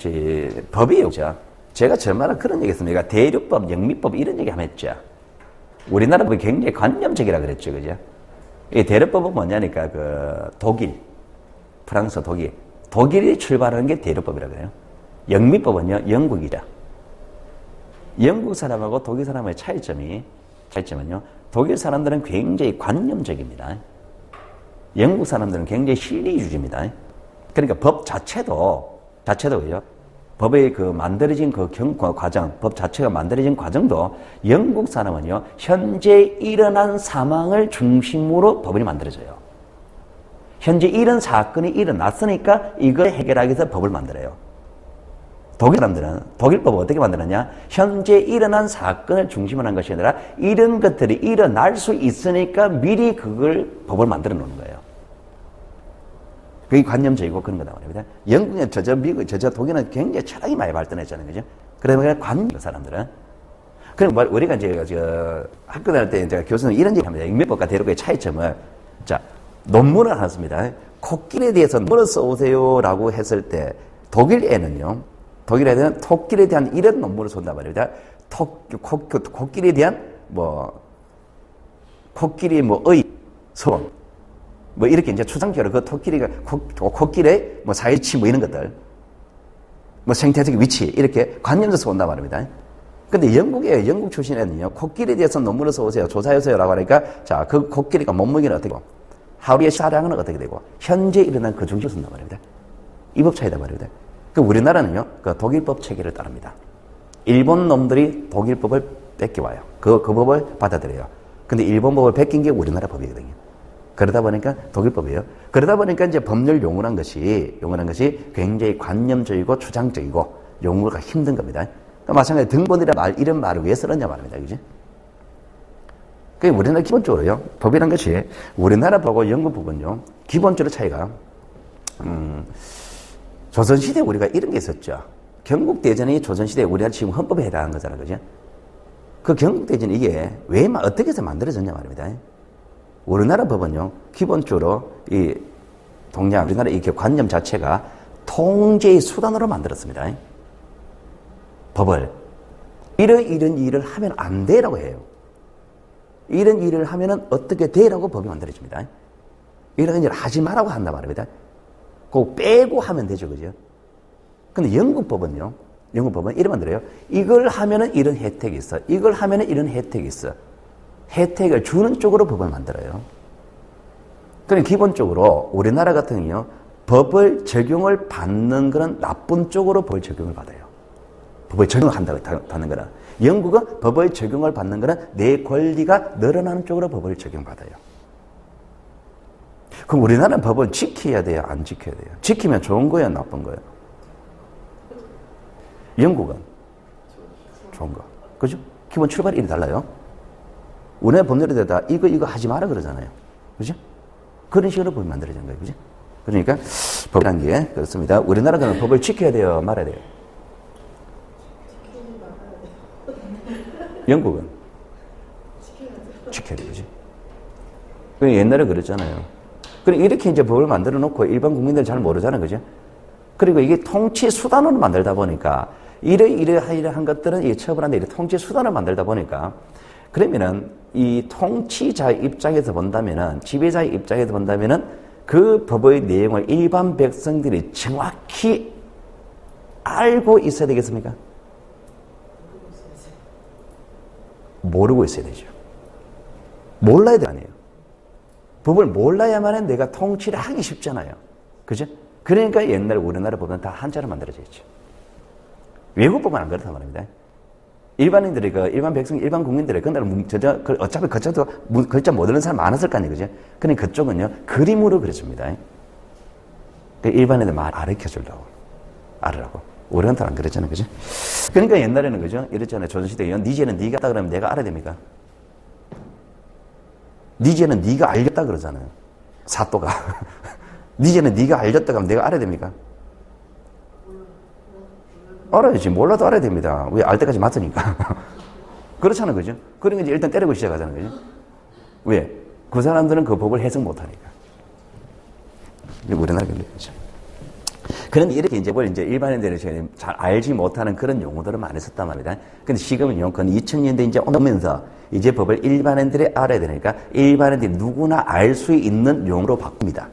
법이 없죠. 제가 저마다 그런 얘기 했습니다. 대륙법, 영미법 이런 얘기 하면 했죠. 우리나라 법이 굉장히 관념적이라 그랬죠. 그죠? 이 대륙법은 뭐냐니까, 독일, 프랑스, 독일이 출발하는 게 대륙법이라 그래요. 영미법은요, 영국이라. 영국 사람하고 독일 사람의 차이점은요, 독일 사람들은 굉장히 관념적입니다. 영국 사람들은 굉장히 실리주의입니다. 그러니까 법 자체도요, 법의 만들어진 과정, 법 자체가 만들어진 과정도 영국 사람은요, 현재 일어난 사망을 중심으로 법이 만들어져요. 현재 이런 사건이 일어났으니까 이걸 해결하기 위해서 법을 만들어요. 독일 사람들은 독일법을 어떻게 만들었냐? 현재 일어난 사건을 중심으로 한 것이 아니라 이런 것들이 일어날 수 있으니까 미리 그걸 법을 만들어 놓는 거예요. 그게 관념적이고 그런 거다 말입니다. 영국에 미국, 독일은 굉장히 철학이 많이 발전했잖아요. 그죠? 그러면 관념 사람들은. 그럼 우리가 학교 다닐 때 이제 교수는 이런 얘기 합니다. 영미법과 대륙의 차이점을. 자, 논문을 하나 씁니다. 코끼리에 대해서 논문을 써오세요라고 했을 때 독일 애는 토끼에 대한 이런 논문을 쏜단 말입니다. 코끼리에 대한 코끼리 의, 소원. 이렇게 이제 추상적으로 코끼리의 사회치 이런 것들. 생태적 위치. 이렇게 관념에서 쏜단 말입니다. 근데 영국 출신에는요, 코끼리에 대해서 논문을 써오세요. 조사해서요라고 하니까, 자, 그 코끼리가 몸무게는 어떻게 되고, 하루의 사량은 어떻게 되고, 현재 일어난 그 중심을 쓴단 말입니다. 이 법 차이다 말입니다. 우리나라는요, 독일법 체계를 따릅니다. 일본 놈들이 독일법을 뺏겨와요. 그 법을 받아들여요. 근데 일본 법을 뺏긴 게 우리나라 법이거든요. 그러다 보니까 독일법이에요. 그러다 보니까 이제 법률 용어란 것이 굉장히 관념적이고 추상적이고 용어가 힘든 겁니다. 그러니까 마찬가지로 등본이라는 이런 말을 왜 쓰느냐 말입니다. 그죠? 우리나라 기본적으로요, 법이란 것이 우리나라 법하고 영국 법은요, 기본적으로 차이가, 조선시대에 우리가 이런 게 있었죠. 경국대전이 조선시대에 우리나라 지금 헌법에 해당한 거잖아요. 그죠? 그 경국대전이 이게 어떻게 해서 만들어졌냐 말입니다. 우리나라 법은요, 기본적으로 우리나라 이 관념 자체가 통제의 수단으로 만들었습니다. 법을. 이런 일을 하면 안 돼라고 해요. 이런 일을 하면은 어떻게 돼라고 법이 만들어집니다. 이런 일을 하지 말라고 한단 말입니다. 그거 빼고 하면 되죠. 그죠? 근데 영국 법은 이런 만들어요. 이걸 하면은 이런 혜택이 있어. 이걸 하면은 이런 혜택이 있어. 혜택을 주는 쪽으로 법을 만들어요. 그러니까 기본적으로 우리나라 같은 경우요, 법을 적용을 받는 거는 나쁜 쪽으로 법을 적용을 받아요. 법을 적용한다고 받는 거는. 영국은 법을 적용을 받는 거는 내 권리가 늘어나는 쪽으로 법을 적용받아요. 그럼 우리나라는 법을 지켜야 돼요? 안 지켜야 돼요? 지키면 좋은 거예요? 나쁜 거예요? 영국은 좋은 거. 그죠? 기본 출발이 이리 달라요. 우리나라 법률에다가 이거 하지 마라 그러잖아요. 그죠? 그런 식으로 법이 만들어진 거예요. 그죠? 그러니까 법이란 게 그렇습니다. 우리나라는 법을 지켜야 돼요? 말아야 돼요? 영국은? 지켜야 돼요. 그죠? 옛날에 그랬잖아요. 이렇게 이제 법을 만들어 놓고 일반 국민들은 잘 모르잖아요. 그죠? 그리고 이게 통치 수단으로 만들다 보니까 이러한 것들은 이 처벌하는 통치 수단을 만들다 보니까 그러면은 이 통치자 입장에서 본다면은 지배자의 입장에서 본다면은 그 법의 내용을 일반 백성들이 정확히 알고 있어야 되겠습니까? 모르고 있어야 되죠. 몰라야 될 거 아니에요. 법을 몰라야만 내가 통치를 하기 쉽잖아요. 그죠? 그러니까 옛날 우리나라 법은 다 한자로 만들어져 있죠. 외국 법은 안 그렇단 말입니다. 일반인들이 일반 백성, 일반 국민들이 어차피 그쪽도 글자 못 읽는 사람 많았을 거 아니에요, 그죠? 근데 그쪽은요, 그림으로 그려줍니다. 일반인들 말 가르쳐 주려고. 알으라고. 우리한테는 안 그랬잖아요, 그죠? 그러니까 옛날에는, 그죠? 이랬잖아요. 조선시대에. 니 죄는 니가 알다 그러면 내가 알아야 됩니까? 니 죄는 니가 알겠다 그러잖아요. 사또가. 니 죄는 니가 알렸다 그러면 내가 알아야 됩니까? 알아야지. 몰라도 알아야 됩니다. 왜? 알 때까지 맞으니까. 그렇잖아요, 그죠? 그러니까 이제 일단 때리고 시작하잖아요, 그죠? 왜? 그 사람들은 그 법을 해석 못하니까. 우리나라 그렇죠. 그런데 이렇게 이제 일반인들이 잘 알지 못하는 그런 용어들을 많이 썼단 말입니다. 근데 지금은요, 그 2000년대 이제 오면서 이제 법을 일반인들이 알아야 되니까 일반인들이 누구나 알 수 있는 용어로 바꿉니다.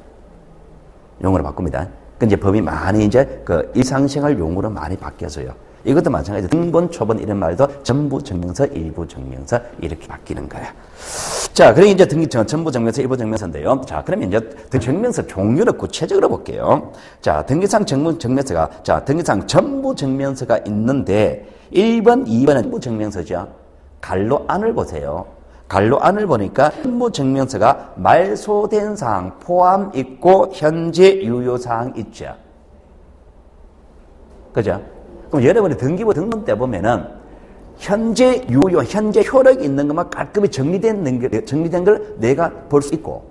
용어로 바꿉니다. 그 이제 법이 많이 이제 일상생활 용어로 많이 바뀌어서요. 이것도 마찬가지로 등본, 초본 이런 말도 전부 정명서, 일부 정명서 이렇게 바뀌는 거야. 자, 그럼 이제 전부 정명서, 일부 정명서인데요. 자, 그러면 이제 정명서 종류를 구체적으로 볼게요. 자, 등기상 정명서가, 등기상 전부 정명서가 있는데 1번, 2번은 전부 정명서죠. 갈로 안을 보세요. 갈로 안을 보니까 전부 정명서가 말소된 사항 포함 있고 현재 유효 사항 있죠. 그죠? 그럼 여러분이 등기부 등본 때 보면은 현재 유효, 현재 효력이 있는 것만 깔끔히 정리된 걸 내가 볼 수 있고,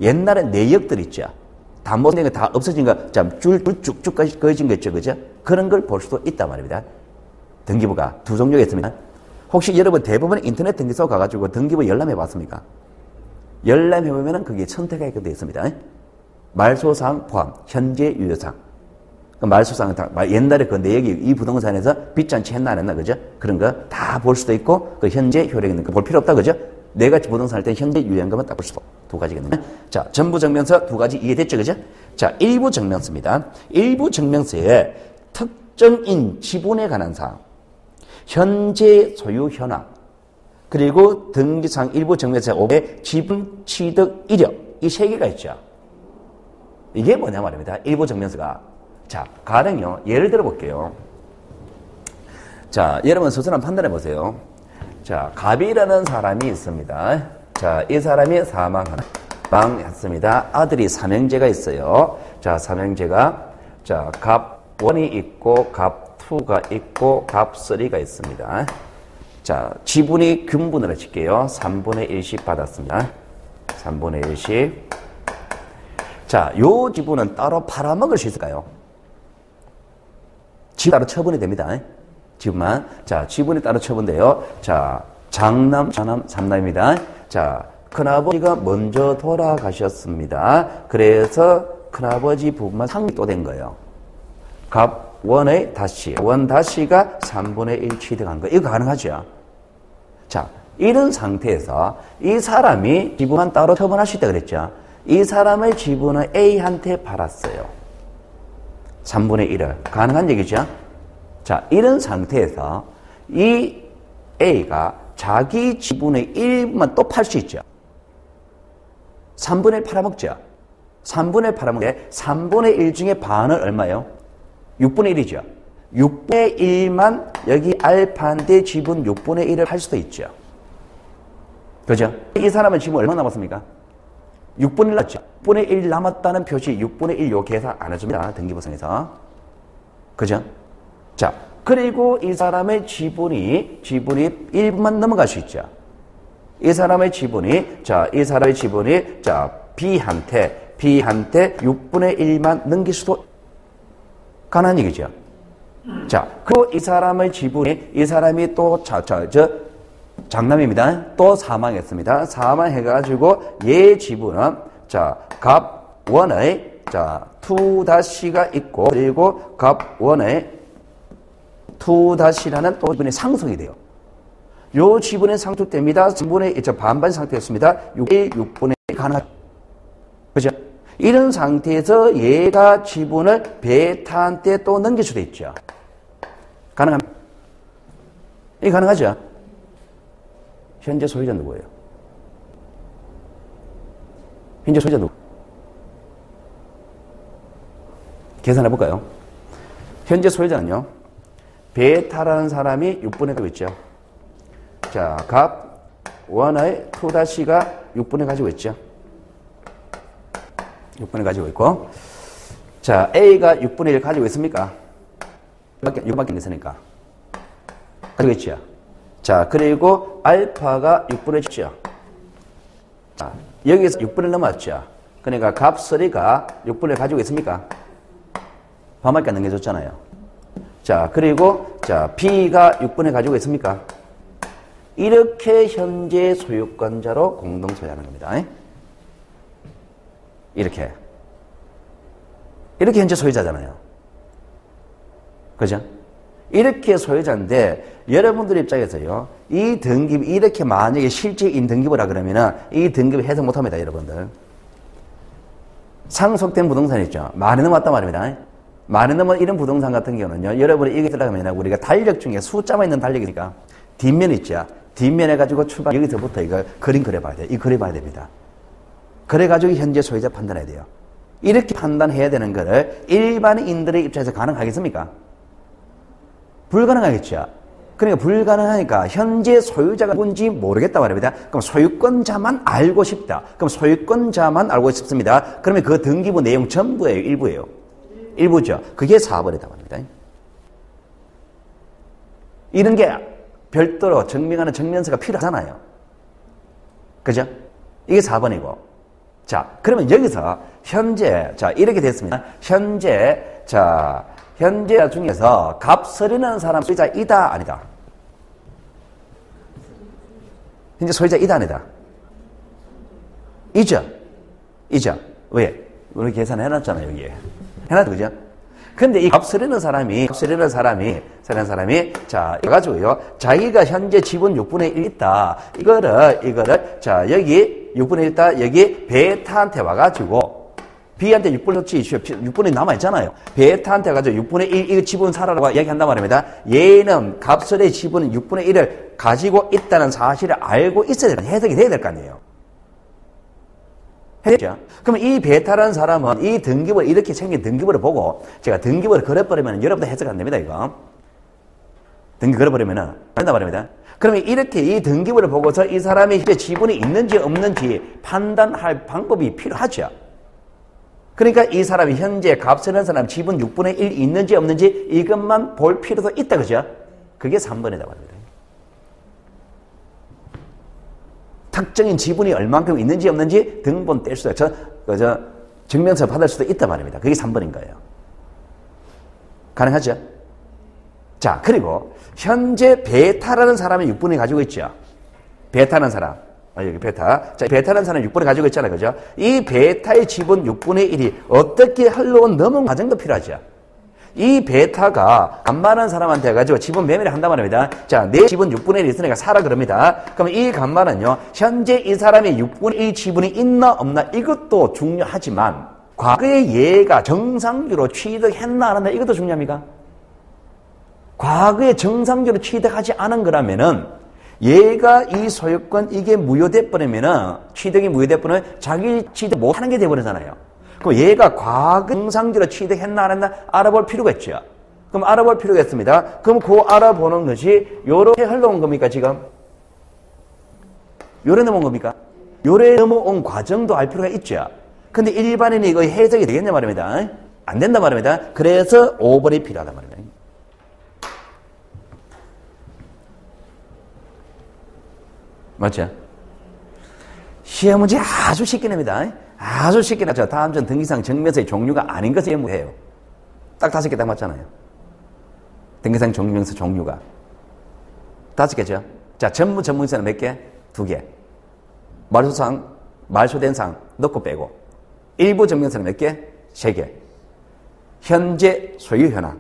옛날에 내역들 있죠. 다 못된 거 다 없어진 거, 쭉쭉 그어진 거 있죠. 그죠? 그런 걸 볼 수도 있단 말입니다. 등기부가 두 종류가 있습니다. 혹시 여러분 대부분 인터넷 등기소 가가지고 등기부 열람해 봤습니까? 열람해 보면은 그게 선택하게 되어 있습니다. 말소사항 포함, 현재 유효사항. 말소사항은 다, 옛날에 그 내역이 이 부동산에서 빚잔치 했나 안 했나, 그죠? 그런 거 다 볼 수도 있고, 그 현재 효력이 있는 거 볼 필요 없다, 그죠? 내가 부동산 할 때 현재 유효한 것만 딱 볼 수도. 두 가지겠네요. 자, 전부 정명서 두 가지 이해됐죠, 그죠? 자, 일부 정명서입니다. 일부 정명서에 특정인 지분에 관한 사항, 현재 소유 현황, 그리고 등기상 일부 정명서에 5개 지분 취득 이력, 이 세 개가 있죠. 이게 뭐냐 말입니다. 일부 정명서가. 자, 가령요, 예를 들어 볼게요. 자, 여러분 스스로 한번 판단해 보세요. 자, 갑이라는 사람이 있습니다. 자, 이 사람이 사망했습니다. 아들이 삼형제가 있어요. 자, 삼형제가, 자, 갑1이 있고, 갑2가 있고, 갑3가 있습니다. 자, 지분이 금분으로 해줄게요. 3분의 1씩 받았습니다. 3분의 1씩. 자, 요 지분은 따로 팔아먹을 수 있을까요? 지분 따로 처분이 됩니다. 지분만. 자, 지분이 따로 처분돼요. 자, 장남, 차남, 삼남입니다. 자, 큰아버지가 먼저 돌아가셨습니다. 그래서 큰아버지 부분만 상이 또 된 거예요. 갑1의 다시, 원 다시가 3분의 1 취득한 거. 이거 가능하죠? 자, 이런 상태에서 이 사람이 지분만 따로 처분할 수 있다 그랬죠? 이 사람의 지분을 A한테 팔았어요. 3분의 1을. 가능한 얘기죠? 자, 이런 상태에서 이 A가 자기 지분의 1만 또 팔 수 있죠. 3분의 1 팔아먹죠. 3분의 1 팔아먹는데 3분의 1 중에 반은 얼마예요? 6분의 1이죠. 6분의 1만 여기 알파한테 지분 6분의 1을 할 수도 있죠. 그죠? 이 사람은 지분 얼마 남았습니까? 6분의 1 남았죠. 6분의 1 남았다는 표시 6분의 1 요 계산 안 해줍니다. 등기부상에서. 그죠? 자, 그리고 이 사람의 지분이 1분만 넘어갈 수 있죠. 이 사람의 지분이, 자, B한테 6분의 1만 넘길 수도 가능한 얘기죠. 자, 그리고 이 사람의 지분이, 이 사람이 또, 장남입니다. 또 사망했습니다. 사망해가지고, 얘 지분은, 자, 갑1의, 자, 2-가 있고, 그리고 갑1의 2-라는 또 지분이 상속이 돼요. 요 지분이 상속됩니다. 지분의 반반 상태였습니다. 6분의 1 가능하죠. 그죠? 이런 상태에서 얘가 지분을 베타한테 또 넘길 수도 있죠. 가능합니다. 이게 가능하죠? 현재 소유자 누구예요? 현재 소유자 누구? 계산해 볼까요? 현재 소유자는요, 베타라는 사람이 6분의 1 있죠. 자, 값 1의 2-가 6분을 가지고 있죠. 6분을 가지고 있고, 자, A가 6분의 1 가지고 있습니까? 6밖에 안 있으니까. 가지고 있죠. 자, 그리고 알파가 6분의 7이죠. 자, 여기서 6분을 넘었죠. 그러니까 값 3가 6분을 가지고 있습니까? 반밖에 안 넘겨줬잖아요. 자, 그리고 자, B가 6분을 가지고 있습니까? 이렇게 현재 소유권자로 공동 소유하는 겁니다. 이렇게 현재 소유자잖아요. 그죠? 이렇게 소유자인데 여러분들 입장에서요, 이 등기부 이렇게 만약에 실제인 등기부라 그러면은 이 등기부 해석 못합니다, 여러분들. 상속된 부동산 있죠. 많이 넘었단 말입니다. 많이 넘은 이런 부동산 같은 경우는요, 여러분이 이게 들어가면 우리가 달력 중에 숫자만 있는 달력이니까 뒷면 있죠. 뒷면에 가지고 출발, 여기서부터 이거 그림 그려봐야 돼요. 이 그려봐야 됩니다. 그래가지고 현재 소유자 판단해야 돼요. 이렇게 판단해야 되는 거를 일반인들의 입장에서 가능하겠습니까? 불가능하겠죠. 그러니까 불가능하니까 현재 소유자가 누군지 모르겠다 말입니다. 그럼 소유권자만 알고 싶다. 그럼 소유권자만 알고 싶습니다. 그러면 그 등기부 내용 전부예요? 일부예요? 일부죠. 그게 4번이다 말입니다. 이런 게 별도로 증명하는 증명서가 필요하잖아요. 그죠? 이게 4번이고. 자, 그러면 여기서 현재, 자, 이렇게 됐습니다. 현재 중에서 값서리는 사람 소유자 이다, 아니다? 현재 소유자 이다, 아니다? 이죠? 왜? 우리 계산해놨잖아요, 여기에. 해놨죠, 그죠? 근데 이 값서리는 사람이, 자, 이래가지고요, 자기가 현재 지분 6분의 1 있다. 이거를, 자, 여기 6분의 1 있다. 여기 베타한테 와가지고, B한테 6분의 1 남아있잖아요. 베타한테 가지고 6분의 1 이거 지분 사라라고 이야기한단 말입니다. 얘는 값설의 지분 6분의 1을 가지고 있다는 사실을 알고 있어야 돼요. 해석이 돼야 될 거 아니에요. 해석이죠. 그럼 이 베타라는 사람은 이 등기부를 이렇게 생긴 등기부를 보고 제가 등기부를 걸어버리면 여러분들 해석 안 됩니다, 이거. 등기 걸어버리면 안 된단 말입니다. 그러면 이렇게 이 등기부를 보고서 이 사람이 현재 지분이 있는지 없는지 판단할 방법이 필요하죠. 그러니까 이 사람이 현재 값쓰는 사람 지분 6분의 1 있는지 없는지 이것만 볼 필요도 있다, 그죠? 그게 3번이라고 합니다. 특정인 지분이 얼만큼 있는지 없는지 등본 뗄 수도 있죠. 증명서 받을 수도 있단 말입니다. 그게 3번인 거예요. 가능하죠? 자, 그리고 현재 베타라는 사람이 6분을 가지고 있죠. 베타라는 사람. 여기 베타. 자, 베타라는 사람이 6분을 가지고 있잖아요. 그죠? 이 베타의 지분 6분의 1이 어떻게 흘러온 넘은 과정도 필요하죠. 이 베타가 간만한 사람한테 가지고 지분 매매를 한단 말입니다. 자, 내 지분 6분의 1이 있으니까 사라 그럽니다. 그럼 이 간만은요, 현재 이 사람이 6분의 1 지분이 있나 없나 이것도 중요하지만 과거에 얘가 정상적으로 취득했나 안 했나 이것도 중요합니까? 과거에 정상적으로 취득하지 않은 거라면은 얘가 이 소유권 이게 무효돼 버리면은 취득이 무효돼 버리면 자기 취득 못 하는 게 돼 버리잖아요. 그럼 얘가 과거 정상적으로 취득했나 안 했나 알아볼 필요가 있죠. 그럼 알아볼 필요가 있습니다. 그럼 그 알아보는 것이 요렇게 흘러온 겁니까, 지금? 요래 넘어온 겁니까? 요래 넘어온 과정도 알 필요가 있죠. 근데 일반인이 이거 해석이 되겠냐 말입니다. 안 된단 말입니다. 그래서 5번이 필요하단 말입니다. 맞죠? 시험 문제 아주 쉽게 냅니다. 아주 쉽게 나죠. 다음 전 등기상 증명서의 종류가 아닌 것을 예무해요. 딱 5개 딱 맞잖아요. 등기상 증명서 종류가 5개죠. 자, 전무 전문서는 몇 개? 2개. 말소상, 말소된 상 넣고 빼고. 일부 증명서는 몇 개? 3개. 현재 소유 현황,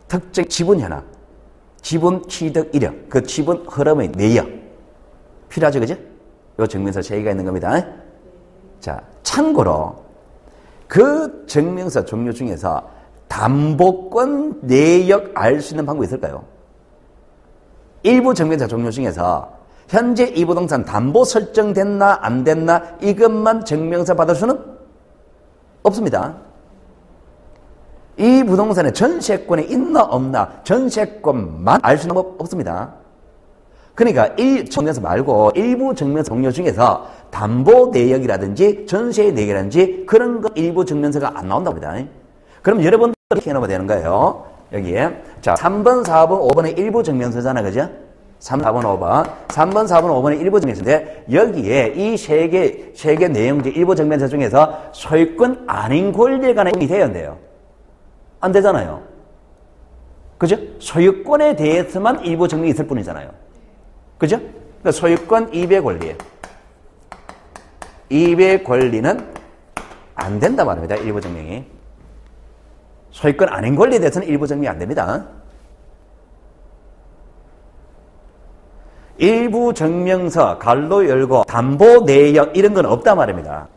특정 지분 현황, 지분 취득 이력, 그 지분 흐름의 내역 필요하죠, 그죠? 요 증명서 3개가 있는 겁니다. 자, 참고로 그 증명서 종류 중에서 담보권 내역 알 수 있는 방법이 있을까요? 일부 증명서 종류 중에서 현재 이 부동산 담보 설정됐나 안 됐나 이것만 증명서 받을 수는 없습니다. 이 부동산에 전세권이 있나 없나 전세권만 알 수 있는 법 없습니다. 그러니까 증명서 말고 일부 증명서 종류 중에서 담보 내역이라든지 전세 내역이라든지 그런 거 일부 증명서가 안 나온다고 합니다. 그럼 여러분들 이렇게 해놓으면 되는 거예요. 여기에. 자, 3번, 4번, 5번의 일부 증명서잖아. 그죠? 3, 4번, 5번. 3번, 4번, 5번의 일부 증명서인데 여기에 이 세 개 내용지 일부 증명서 중에서 소유권 아닌 권리에 관한 내용이 돼야 돼요. 안 되잖아요. 그죠? 소유권에 대해서만 일부 증명이 있을 뿐이잖아요. 그죠? 그러니까 소유권 2배 권리. 2배 권리는 안 된다 말입니다. 일부 증명이. 소유권 아닌 권리에 대해서는 일부 증명이 안 됩니다. 일부 증명서, 갈로 열고, 담보 내역, 이런 건 없단 말입니다.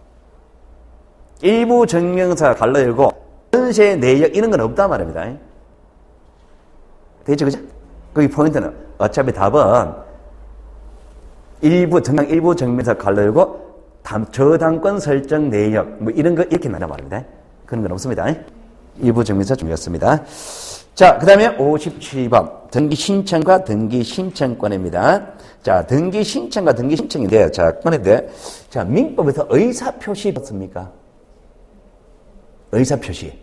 일부 증명서, 갈로 열고, 전세 내역, 이런 건 없단 말입니다. 되죠, 그죠? 거기 포인트는, 어차피 답은, 일부 증명서, 갈로 열고, 저당권 설정 내역, 뭐 이런 거 이렇게 나온단 말입니다. 그런 건 없습니다. 일부 증명서 중요했습니다. 자, 그 다음에 57번. 등기 신청과 등기 신청권입니다. 자, 등기 신청과 등기 신청인데요. 자, 그런데, 자, 민법에서 의사표시 봤습니까? 의사표시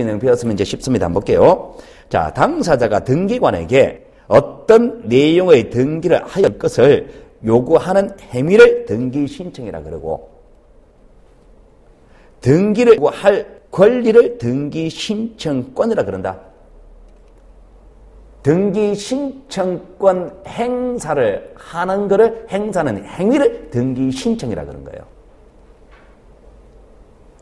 내용 배웠으면 이제 쉽습니다. 한번 볼게요. 자, 당사자가 등기관에게 어떤 내용의 등기를 하여 것을 요구하는 행위를 등기 신청이라 그러고, 등기를 요구할 권리를 등기 신청권이라 그런다. 등기 신청권 행사를 하는 거를 행사하는 행위를 등기 신청이라 그런 거예요.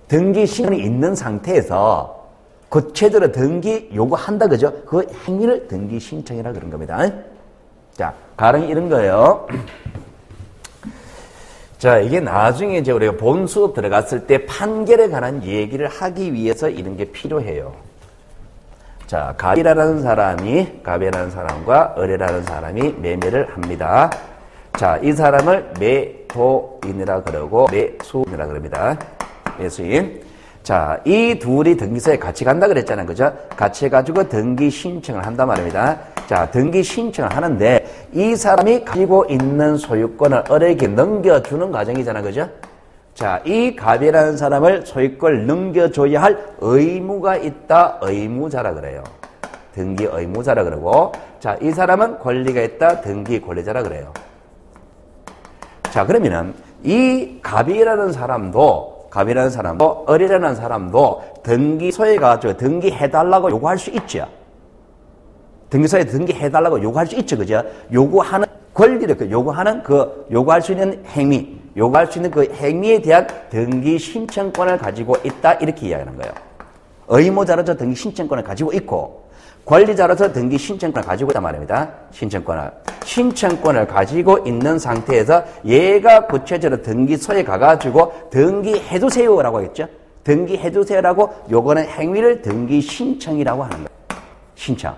등기 신청이 있는 상태에서 구체적으로 등기 요구한다 그죠? 그 행위를 등기 신청이라 그런 겁니다. 자, 가령이 이런 거예요. 자, 이게 나중에 이제 우리가 본 수업 들어갔을 때 판결에 관한 얘기를 하기 위해서 이런 게 필요해요. 자, 갑이라는 사람과 을이라는 사람이 매매를 합니다. 자, 이 사람을 매도인이라 그러고 매수인이라 그럽니다. 매수인. 자, 이 둘이 등기소에 같이 간다 그랬잖아요. 그죠? 같이 해가지고 등기 신청을 한단 말입니다. 자, 등기 신청을 하는데 이 사람이 가지고 있는 소유권을 을에게 넘겨주는 과정이잖아요. 그죠? 자, 이 갑이라는 사람을 소유권을 넘겨줘야 할 의무가 있다. 의무자라 그래요. 등기 의무자라 그러고, 자, 이 사람은 권리가 있다. 등기 권리자라 그래요. 자, 그러면은 이 갑이라는 사람도 을이라는 사람도 등기소에 가서 등기해달라고 요구할 수 있죠. 등기소에 등기해달라고 요구할 수 있죠. 그죠? 요구하는 권리를, 요구할 수 있는 행위, 요구할 수 있는 그 행위에 대한 등기 신청권을 가지고 있다. 이렇게 이야기하는 거예요. 의무자로서 등기 신청권을 가지고 있고, 권리자로서 등기 신청권을 가지고 있단 말입니다. 신청권을 가지고 있는 상태에서 얘가 구체적으로 등기소에 가가지고 등기해주세요라고 하겠죠. 등기해주세요라고 요거는 행위를 등기 신청이라고 하는 거예요. 신청.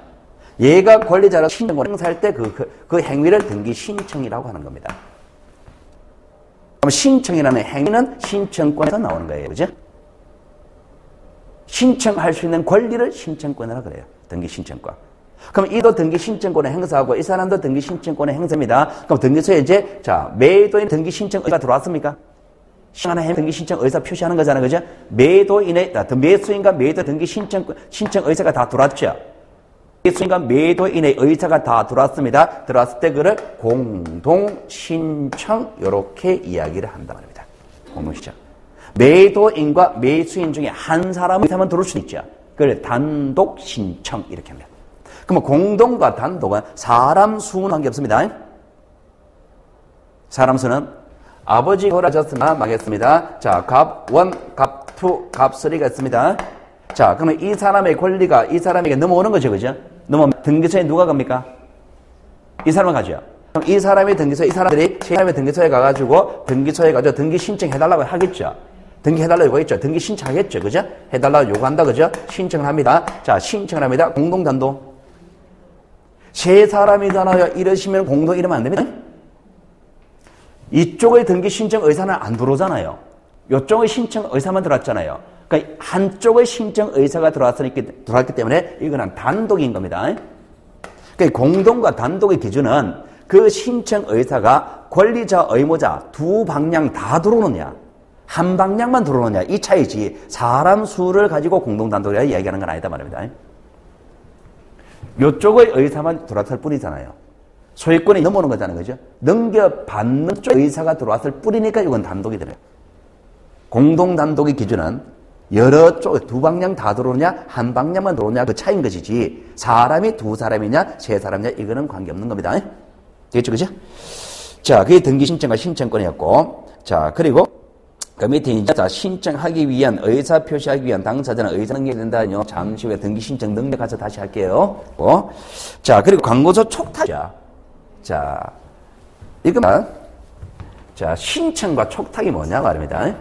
얘가 권리자로 신청권을 행사할 때 그 행위를 등기 신청이라고 하는 겁니다. 그럼 신청이라는 행위는 신청권에서 나오는 거예요. 그죠? 신청할 수 있는 권리를 신청권이라고 그래요. 등기 신청권. 그럼 이도 등기 신청권을 행사하고 이 사람도 등기 신청권을 행사입니다. 그럼 등기소에 이제 매도인 등기 신청 의사가 들어왔습니까? 신청하는 등기 신청 의사 표시하는 거잖아요. 그죠? 매수인과 매도 등기 신청 의사가 다 들어왔죠. 매수인과 매도인의 의사가 다 들어왔습니다. 들어왔을 때 그를 공동신청 이렇게 이야기를 한단 말입니다. 공동신청. 매도인과 매수인 중에 한 사람은 의사만 들어올 수 있죠. 그걸 단독신청 이렇게 합니다. 그러면 공동과 단독은 사람 수는 관계없습니다. 사람 수는 아버지 돌아가셨으나 망했습니다. 자, 갑 1, 갑 2, 갑 3가 있습니다. 자, 그러면 이 사람의 권리가 이 사람에게 넘어오는 거죠. 그죠? 넘어오면 등기소에 누가 갑니까? 이 사람은 가죠. 그럼 이 사람의 등기소에, 이 사람들이 세 사람의 등기소에 가가지고 등기 신청해달라고 하겠죠. 등기해달라고 요구했죠. 등기 신청하겠죠. 그죠? 해달라고 요구한다. 그죠? 신청을 합니다. 자, 신청을 합니다. 공동, 단독. 세 사람이잖아요. 이러시면 공동 이러면 안 됩니다. 이쪽의 등기 신청 의사는 안 들어오잖아요. 이쪽의 신청 의사만 들어왔잖아요. 그러니까 한쪽의 신청 의사가 들어왔기 때문에 이거는 단독인 겁니다. 그러니까 공동과 단독의 기준은 그 신청 의사가 권리자, 의무자 두 방향 다 들어오느냐, 한 방향만 들어오느냐, 이 차이지 사람 수를 가지고 공동, 단독이라 이야기하는 건 아니다 말입니다. 이쪽의 의사만 들어왔을 뿐이잖아요. 소유권이 넘어오는 거잖아요. 그죠? 넘겨받는 쪽 의사가 들어왔을 뿐이니까 이건 단독이 되네요. 공동, 단독의 기준은 여러 쪽, 두 방향 다 들어오느냐, 한 방향만 들어오느냐, 그 차이인 것이지, 사람이 두 사람이냐, 세 사람이냐, 이거는 관계없는 겁니다. 되겠죠? 그죠? 자, 그게 등기 신청과 신청권이었고, 자, 그리고 그 밑에 이제 신청하기 위한, 의사 표시하기 위한 당사자는 의사 능력이 된다뇨. 잠시 후에 등기 신청 능력 가서 다시 할게요. 자, 그리고 광고서 촉탁이야. 자, 이거만. 자, 신청과 촉탁이 뭐냐 말입니다.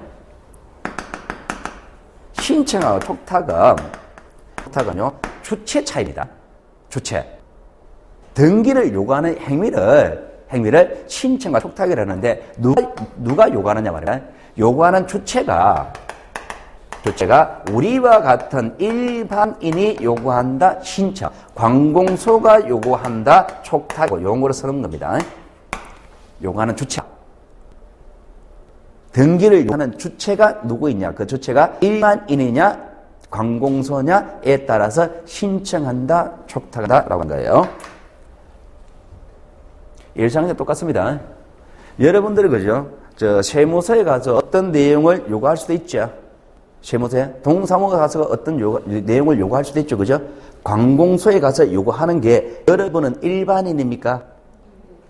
신청하고 촉탁은요, 주체 차이입니다. 주체. 등기를 요구하는 행위를 신청과 촉탁이라는데, 누가 요구하느냐 말이야. 요구하는 주체가 우리와 같은 일반인이 요구한다, 신청. 관공서가 요구한다, 촉탁. 용어로 쓰는 겁니다. 요구하는 주체. 등기를 요구하는 주체가 누구이냐? 그 주체가 일반인이냐, 관공서냐에 따라서 신청한다, 촉탁한다 라고 한 거예요. 일상은 똑같습니다. 여러분들이 그죠? 세무서에 가서 어떤 내용을 요구할 수도 있죠. 세무서에 동사무소에 가서 어떤 내용을 요구할 수도 있죠. 그죠? 관공서에 가서 요구하는 게 여러분은 일반인입니까?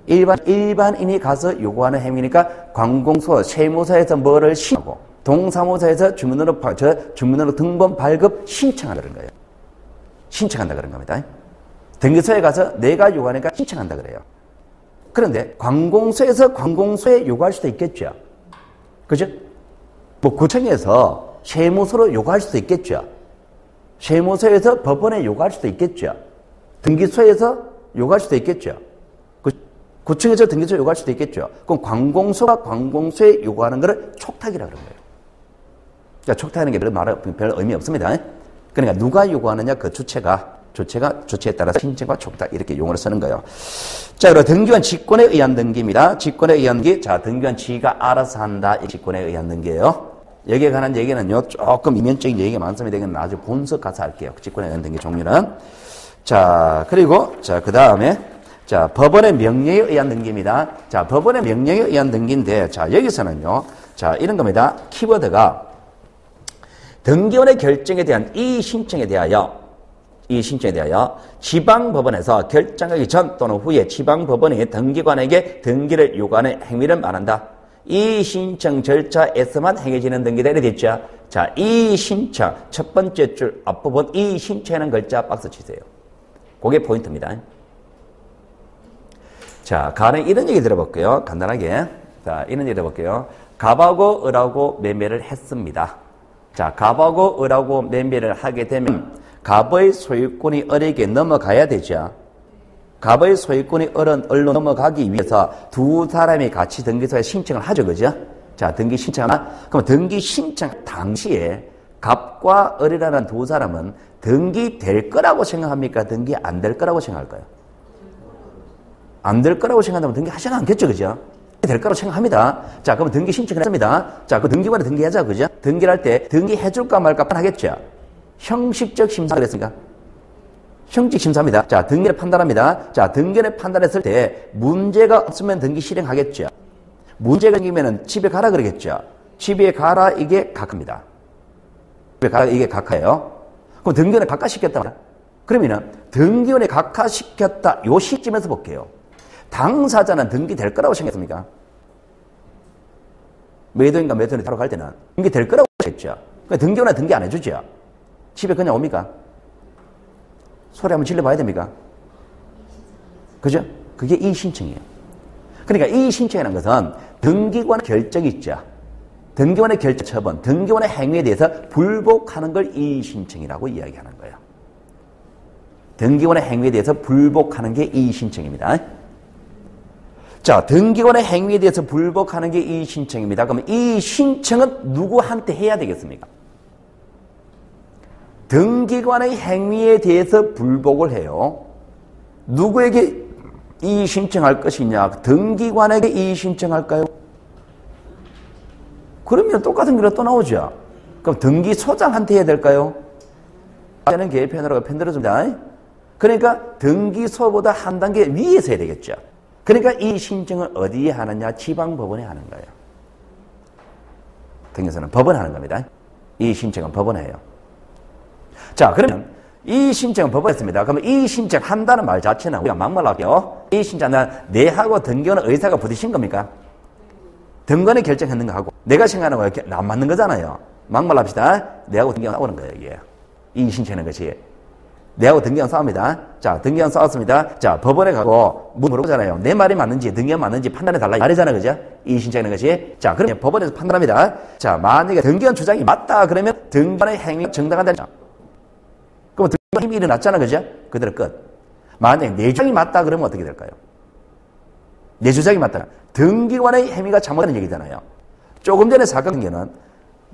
일반인이 가서 요구하는 행위니까 관공서, 세무서에서 뭐를 신청하고 동사무소에서 주민등록 등본 발급 신청한다는 거예요. 신청한다 그런 겁니다. 등기소에 가서 내가 요구하니까 신청한다 그래요. 그런데 관공서에 요구할 수도 있겠죠. 그죠? 뭐 구청에서 세무서로 요구할 수도 있겠죠. 세무서에서 법원에 요구할 수도 있겠죠. 등기소에서 요구할 수도 있겠죠. 구청에서 등기소에 요구할 수도 있겠죠. 그럼 관공서가 관공서에 요구하는 것을 촉탁이라고 그런 거예요. 그러니까 촉탁하는 게 별 의미 없습니다. 그러니까 누가 요구하느냐, 그 주체에 따라서 신청과 촉탁 이렇게 용어를 쓰는 거예요. 자, 그리고 등기관 직권에 의한 등기입니다. 직권에 의한 등기. 자, 등기관 지가 알아서 한다. 이 직권에 의한 등기예요. 여기에 관한 얘기는요, 조금 이면적인 얘기가 많습니다. 이건 아주 본석 가서 할게요. 직권에 의한 등기 종류는. 자, 그리고, 자, 그 다음에, 자, 법원의 명령에 의한 등기입니다. 자, 법원의 명령에 의한 등기인데, 자, 여기서는요, 자, 이런 겁니다. 키워드가 등기원의 결정에 대한 이 신청에 대하여 지방법원에서 결정하기 전 또는 후에 지방법원이 등기관에게 등기를 요구하는 행위를 말한다. 이 신청 절차에서만 행해지는 등기다 이렇게 됐죠. 자, 이 신청 첫 번째 줄 앞부분 이 신청하는 글자 박스 치세요. 그게 포인트입니다. 자, 가령 이런 얘기 들어볼게요. 간단하게. 자, 이런 얘기 들어볼게요. 갑하고 을하고 매매를 했습니다. 자, 갑하고 을하고 매매를 하게 되면 갑의 소유권이 을에게 넘어가야 되죠. 갑의 소유권이 을로 넘어가기 위해서 두 사람이 같이 등기소에 신청을 하죠. 그죠? 자, 등기 신청하나? 그럼 등기 신청 당시에 갑과 을이라는 두 사람은 등기 될 거라고 생각합니까? 등기 안 될 거라고 생각할까요? 안 될 거라고 생각한다면 등기 하지는 않겠죠. 그죠? 될 거라고 생각합니다. 자, 그럼 등기 신청을 했습니다. 자, 그 등기관에 등기하자. 그죠? 등기를 할 때 등기 해줄까 말까 하겠죠. 형식적 심사 그랬습니까? 형식 심사입니다. 자, 등기를 판단합니다. 자, 등기를 판단했을 때 문제가 없으면 등기 실행하겠죠. 문제가 생기면은 집에 가라 그러겠죠. 집에 가라 이게 각하입니다. 집에 가라 이게 각하예요. 그럼 등기원에 각하시켰다. 그러면은 등기원에 각하시켰다. 요 시점에서 볼게요. 당사자는 등기 될 거라고 생각했습니까? 매도인과 매도인이 타러 갈 때는 등기 될 거라고 했죠. 등기원은 등기 안 해주죠. 집에 그냥 옵니까? 소리 한번 질러봐야 됩니까? 그죠? 그게 이의신청이에요. 그러니까 이의신청이라는 것은 등기관의 결정이 있죠. 등기관의 결정 처분, 등기관의 행위에 대해서 불복하는 걸 이의신청이라고 이야기하는 거예요. 등기관의 행위에 대해서 불복하는 게 이의신청입니다. 자, 등기관의 행위에 대해서 불복하는 게 이의신청입니다. 그러면 이 신청은 누구한테 해야 되겠습니까? 등기관의 행위에 대해서 불복을 해요. 누구에게 이의 신청할 것이냐? 등기관에게 이의 신청할까요? 그러면 똑같은 길로 또 나오죠. 그럼 등기소장한테 해야 될까요? 는 개편으로 편들어줍니다. 그러니까 등기소보다 한 단계 위에서 해야 되겠죠. 그러니까 이 신청을 어디에 하느냐? 지방법원에 하는 거예요. 등기소는 법원에 하는 겁니다. 이 신청은 법원에 해요. 자, 그러면 이 신청은 법원에 했습니다. 그러면 이 신청 한다는 말 자체는 우리가 막말로 할게요. 이 신청은 내하고 등기원은 의사가 부딪힌 겁니까? 등기원이 결정했는 거 하고 내가 생각하는 거 이렇게 안 맞는 거잖아요. 막말로 합시다. 내하고 등기원 싸우는 거예요, 이게. 이 신청하는 것이. 내하고 등기원 싸웁니다. 자, 등기원 싸웠습니다. 자, 법원에 가고 물어보잖아요. 내 말이 맞는지 등기원 맞는지 판단해 달라. 말이잖아요, 그죠? 이 신청하는 것이. 자, 그러면 법원에서 판단합니다. 자, 만약에 등기원 주장이 맞다 그러면 등기원의 행위가 정당하다. 그럼 등기원 힘이 일어났잖아, 그죠? 그대로 끝. 만약에 내 주장이 맞다 그러면 어떻게 될까요? 내 주장이 맞다. 등기관의 행위가 잘못된 얘기잖아요. 조금 전에 사건 경우는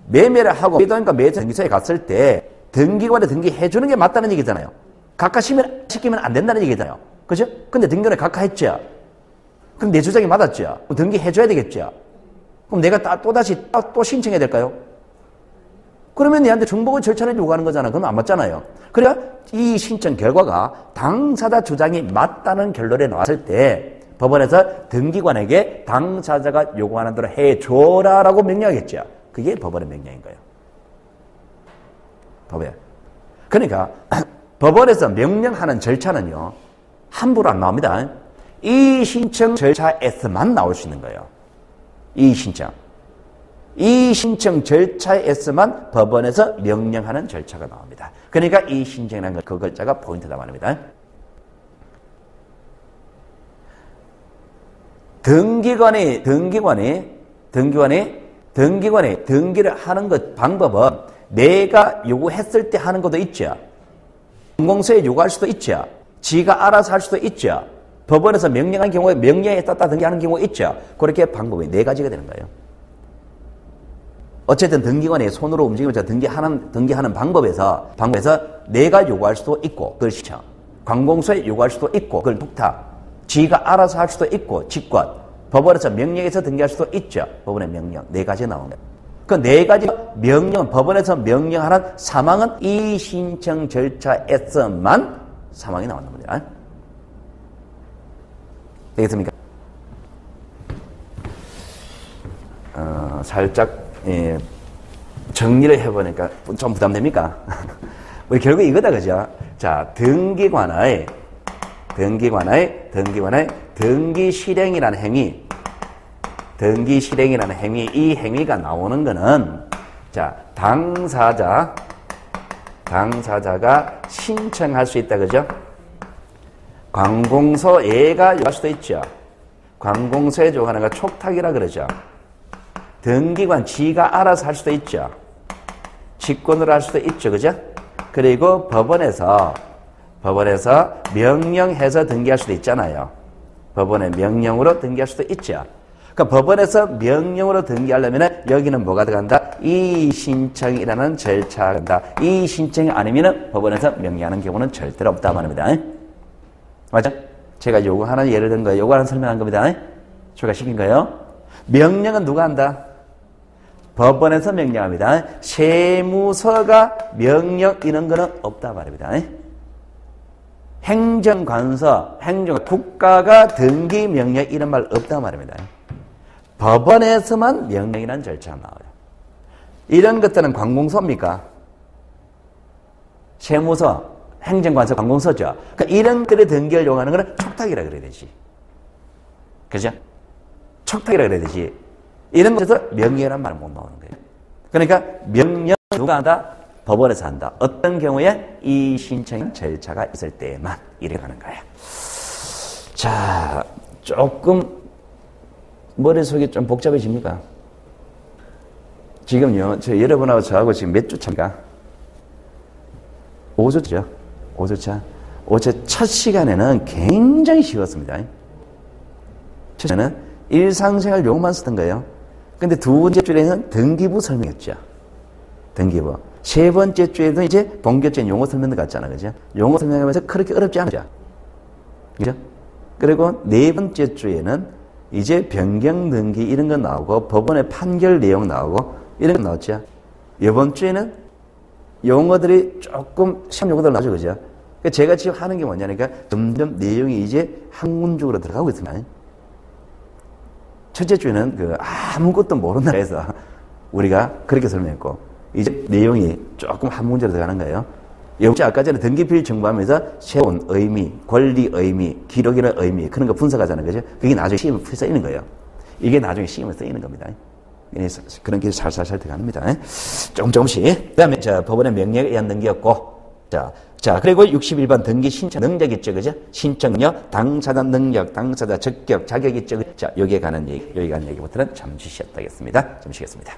매매를 하고 매도인과 매도자 등기소에 갔을 때 등기관에 등기해주는 게 맞다는 얘기잖아요. 각하시키면 안 된다는 얘기잖아요. 그죠? 근데 등기관에 각하했죠. 그럼 내 주장이 맞았죠. 그럼 등기해줘야 되겠죠. 그럼 내가 또다시 또 신청해야 될까요? 그러면 얘한테 중복의 절차를 요구하는 거잖아. 그러면 안 맞잖아요. 그래야 이 신청 결과가 당사자 주장이 맞다는 결론에 나왔을 때 법원에서 등기관에게 당사자가 요구하는 대로 해줘라라고 명령하겠죠. 그게 법원의 명령인 거예요. 법에. 그러니까 법원에서 명령하는 절차는요. 함부로 안 나옵니다. 이 신청 절차에서만 나올 수 있는 거예요. 이 신청. 이 신청 절차에서만 법원에서 명령하는 절차가 나옵니다. 그러니까 이 신청이라는 그 글자가 포인트다 말입니다. 등기관이 등기를 하는 것 방법은 내가 요구했을 때 하는 것도 있죠. 공공서에 요구할 수도 있죠. 지가 알아서 할 수도 있죠. 법원에서 명령한 경우에 명령에 따라 등기하는 경우가 있죠. 그렇게 방법이 네 가지가 되는 거예요. 어쨌든 등기관이 손으로 움직이면서 등기하는 방법에서 내가 요구할 수도 있고 그걸 시청. 관공서에 요구할 수도 있고 그걸 독탁. 지가 알아서 할 수도 있고 직권. 법원에서 명령해서 등기할 수도 있죠. 법원의 명령. 네 가지 나오는 거예요. 그 네 가지 명령, 법원에서 명령하는 사망은 이 신청 절차에서만 사망이 나오는 겁니다. 되겠습니까? 살짝 정리를 해보니까 좀 부담됩니까? 우리 결국 이거다, 그죠? 자, 등기관의 등기 실행이라는 행위, 이 행위가 나오는 거는, 자, 당사자가 신청할 수 있다, 그죠? 관공서에가 요구할 수도 있죠. 관공서에 요구하는 거 촉탁이라 그러죠. 등기관 지가 알아서 할 수도 있죠. 직권으로 할 수도 있죠, 그죠? 그리고 법원에서 명령해서 등기할 수도 있잖아요. 법원의 명령으로 등기할 수도 있죠. 그러니까 법원에서 명령으로 등기하려면 여기는 뭐가 들어간다? 이 신청이라는 절차가 된다. 이 신청이 아니면 법원에서 명령하는 경우는 절대로 없다 말입니다. 맞죠? 제가 요구하는 예를 든 거예요. 요구하는 설명한 겁니다. 추가시킨 거예요. 명령은 누가 한다? 법원에서 명령합니다. 세무서가 명령 이런 거는 없다 말입니다. 행정관서, 국가가 등기 명령 이런 말 없다 말입니다. 법원에서만 명령이라는 절차가 나와요. 이런 것들은 관공서입니까? 세무서, 행정관서, 관공서죠. 그러니까 이런 것들의 등기를 요구하는 것은 촉탁이라 그래야 되지. 그죠? 촉탁이라 그래야 되지. 이런 것에서 명령이라는 말 못 나오는 거예요. 그러니까 명령 누가 한다? 법원에서 한다. 어떤 경우에 이 신청 절차가 있을 때만 이래 가는 거예요. 자, 조금 머릿속이 좀 복잡해집니까? 지금요, 여러분하고 저하고 지금 몇 주 차입니까? 5주죠. 5주차. 5차 첫 시간에는 굉장히 쉬웠습니다. 첫 시간에는 일상생활 용어만 쓰던 거예요. 근데 두 번째 주에는 등기부 설명했죠. 등기부. 세 번째 주에도 이제 본격적인 용어 설명도 같잖아, 그죠? 용어 설명하면서 그렇게 어렵지 않죠. 그죠? 그리고 네 번째 주에는 이제 변경 등기 이런 거 나오고 법원의 판결 내용 나오고 이런 거 나왔죠. 이번 주에는 용어들이 조금 시험 용어들 나오죠. 그죠? 그러니까 제가 지금 하는 게 뭐냐니까 점점 내용이 이제 학문적으로 들어가고 있습니다. 첫째 주에는 그 아무것도 모르는 나라에서 우리가 그렇게 설명했고 이제 내용이 조금 학문적으로 들어가는 거예요. 여기 아까 전에 등기필 정보하면서 세운 의미, 권리 의미, 기록이라는 의미 그런 거 분석하잖아요. 그죠? 그게 나중에 시험에 쓰이는 거예요. 이게 나중에 시험에 쓰이는 겁니다. 그런 게 살살살 들어갑니다. 조금씩. 그 다음에 법원의 명령에 의한 등기였고 자, 그리고 61번 등기 신청 능력 있죠. 그죠? 신청력, 당사자 능력, 당사자 적격, 자격 있죠. 자, 여기에 관한 얘기부터는 잠시 쉬었다 하겠습니다. 좀 쉬겠습니다.